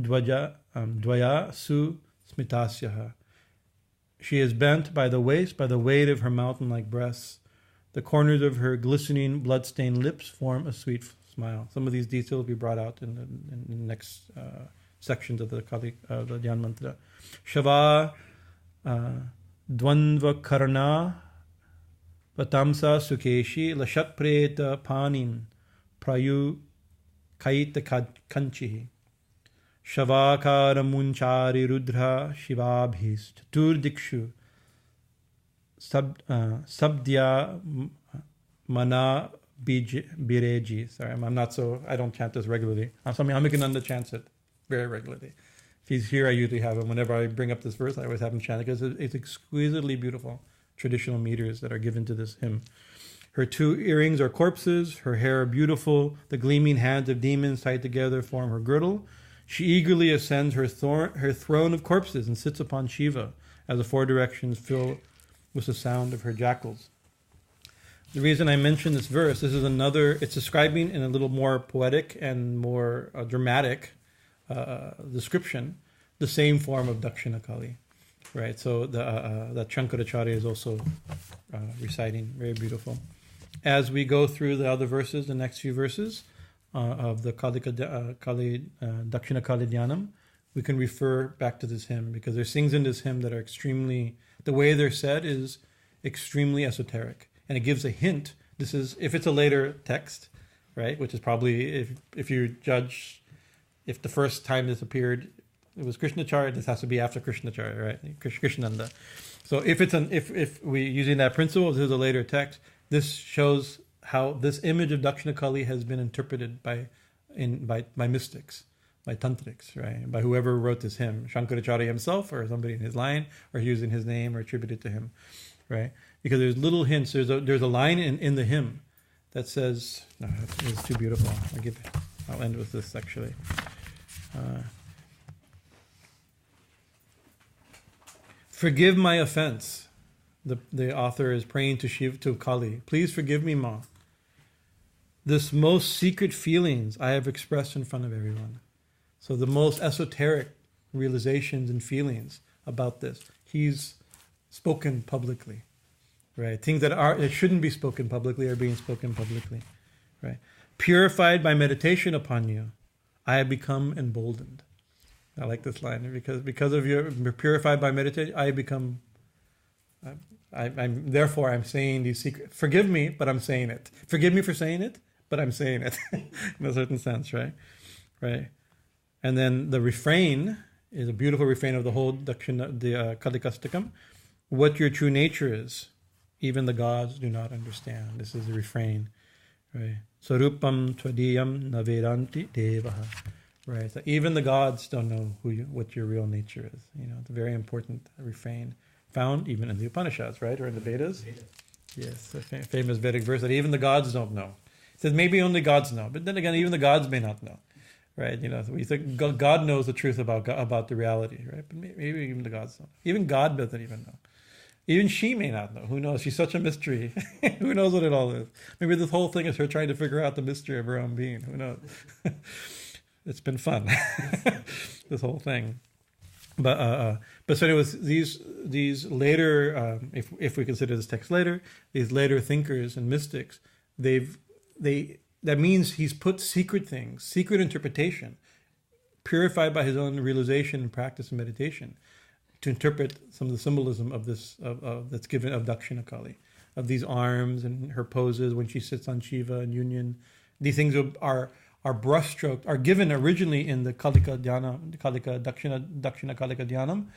dvaya su smitasyaha. She is bent by the waist by the weight of her mountain-like breasts. The corners of her glistening, blood-stained lips form a sweet smile. Some of these details will be brought out in the next sections of the Kali, the Dhyan mantra. Shava dvandva karna patamsa sukeshi lashat preta panim prayu kaita kanchihi. Shavakara munchari rudra shivabhis chatur dikshu sabdya mana bireji. Sorry, I don't chant this regularly. Swami Amikananda chants it very regularly. If he's here, I usually have him. Whenever I bring up this verse, I always have him chant it because it's exquisitely beautiful traditional meters that are given to this hymn. Her 2 earrings are corpses. Her hair are beautiful. The gleaming hands of demons tied together form her girdle. She eagerly ascends her throne of corpses and sits upon Shiva as the 4 directions fill with the sound of her jackals. The reason I mention this verse, it's describing in a little more poetic and more dramatic description the same form of Dakshina Kali, right? So that Shankaracharya is also reciting, very beautiful. As we go through the other verses, the next few verses of the Dakshina Kali Dhyanam, we can refer back to this hymn because there's things in this hymn that are the way they're said is extremely esoteric. And it gives a hint. This is, if it's a later text, right, which is probably, if you judge, if the first time this appeared, it was Krishnacharya, this has to be after Krishnacharya, right, Krishnananda. So if we using that principle, this is a later text, this shows how this image of Dakshina Kali has been interpreted by mystics, by tantrics, right, by whoever wrote this hymn, Shankaracharya himself, or somebody in his line, or using his name, or attributed to him, right? Because there's little hints. There's a line in the hymn that says, no, it's too beautiful. I'll end with this actually. Forgive my offense, the author is praying to Shiva, to Kali. Please forgive me, Ma. This most secret feelings I have expressed in front of everyone. So the most esoteric realizations and feelings about this, he's spoken publicly, right? Things that shouldn't be spoken publicly are being spoken publicly, right? Purified by meditation upon you, I have become emboldened. I like this line because of your purified by meditation, I become. I'm saying these secrets. Forgive me, but I'm saying it. Forgive me for saying it, but I'm saying it in a certain sense, right? Right. And then the refrain is a beautiful refrain of the whole Dakshina, the Kalikastakam. What your true nature is, even the gods do not understand. This is the refrain, right? Sarupam twadiyam navedanti devaha. Right. So even the gods don't know what your real nature is. It's a very important refrain found even in the Upanishads, right? Or in the Vedas. Yes, a famous Vedic verse that even the gods don't know. It says maybe only gods know, but then again, even the gods may not know, right? So we think God knows the truth about the reality, right? But maybe even the gods don't. Even God doesn't even know. Even she may not know. Who knows? She's such a mystery. Who knows what it all is? Maybe this whole thing is her trying to figure out the mystery of her own being. Who knows? It's been fun, this whole thing. But so anyways, these later, if we consider this text later, these later thinkers and mystics, that means he's put secret things, secret interpretation, purified by his own realization and practice and meditation, to interpret some of the symbolism of this that's given of Dakshina Kali, of these arms and her poses when she sits on Shiva and union. These things are brushstroked, are given originally in the Kalika Dakshina Kalika Dhyanam,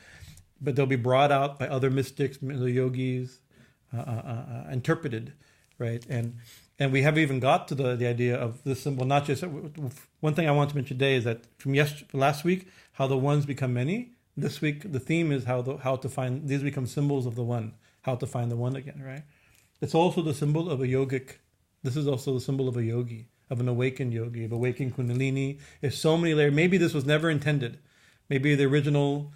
but they'll be brought out by other mystics, the yogis, interpreted, right? And we have even got to the idea of this symbol. Not just one thing I want to mention today is that from last week, how the ones become many. This week, the theme is how to find these become symbols of the one. How to find the one again, right? It's also the symbol of a yogic. This is also the symbol of a yogi, of an awakened yogi, of awakened Kundalini. There's so many layers. Maybe this was never intended. Maybe the original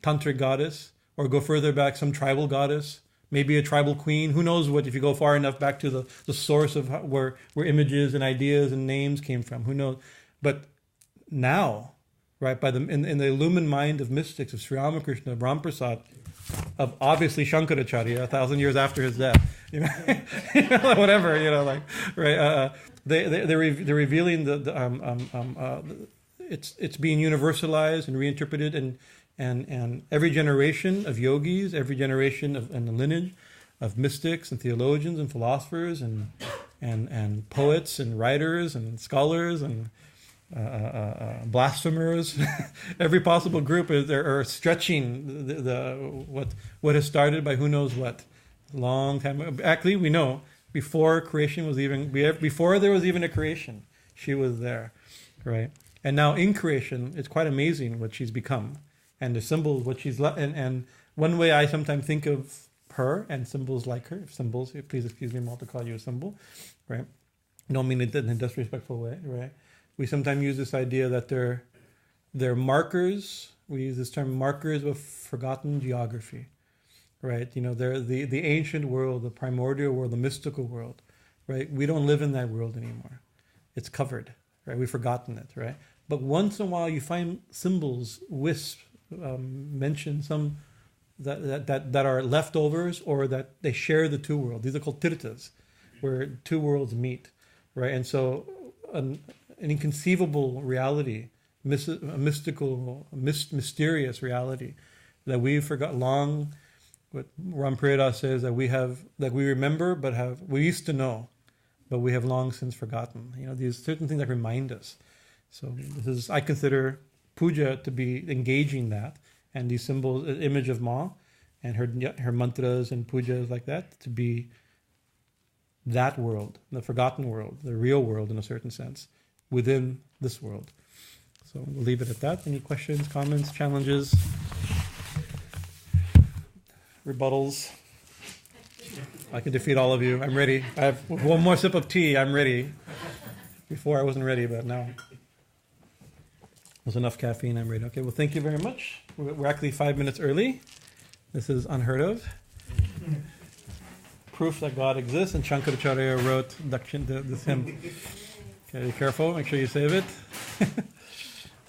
tantric goddess, or go further back, some tribal goddess, maybe a tribal queen. Who knows what? If you go far enough back to the source of where images and ideas and names came from. Who knows? But now, right, in the illumined mind of mystics, of Sri Ramakrishna, of Ramprasad, of obviously Shankaracharya, 1,000 years after his death, whatever, right? They're revealing it's being universalized and reinterpreted, and every generation of yogis, every generation and the lineage of mystics and theologians and philosophers and poets and writers and scholars and blasphemers, every possible group are stretching what has started by who knows what, long time. Actually, we know before creation was before there was even a creation, she was there, right? And now in creation, it's quite amazing what she's become, and the symbols what she's and one way I sometimes think of her and symbols like her. Symbols, please excuse me, I'm about to call you a symbol, right? Don't mean it in a disrespectful way, right? We sometimes use this idea that they're markers. We use this term markers of forgotten geography, right? They're the ancient world, the primordial world, the mystical world, right? We don't live in that world anymore. It's covered, right? We've forgotten it, right? But once in a while you find symbols, wisps, mention some that are leftovers, or that they share the two worlds. These are called tirthas, where two worlds meet, right? And so an inconceivable reality, a mystical, mysterious reality that we've forgot long. What Ram Preda says, that we remember, but we used to know, but we have long since forgotten. These certain things that remind us. So I consider puja to be engaging that, and these symbols, image of Ma, and her mantras and pujas like that, to be that world, the forgotten world, the real world in a certain sense, within this world. So we'll leave it at that. Any questions, comments, challenges, rebuttals? I can defeat all of you. I'm ready. I have one more sip of tea. I'm ready. Before I wasn't ready, but now there's enough caffeine. I'm ready. Okay, well, thank you very much. We're actually 5 minutes early. This is unheard of. Proof that God exists, and Shankaracharya wrote this hymn. Okay, be careful, make sure you save it.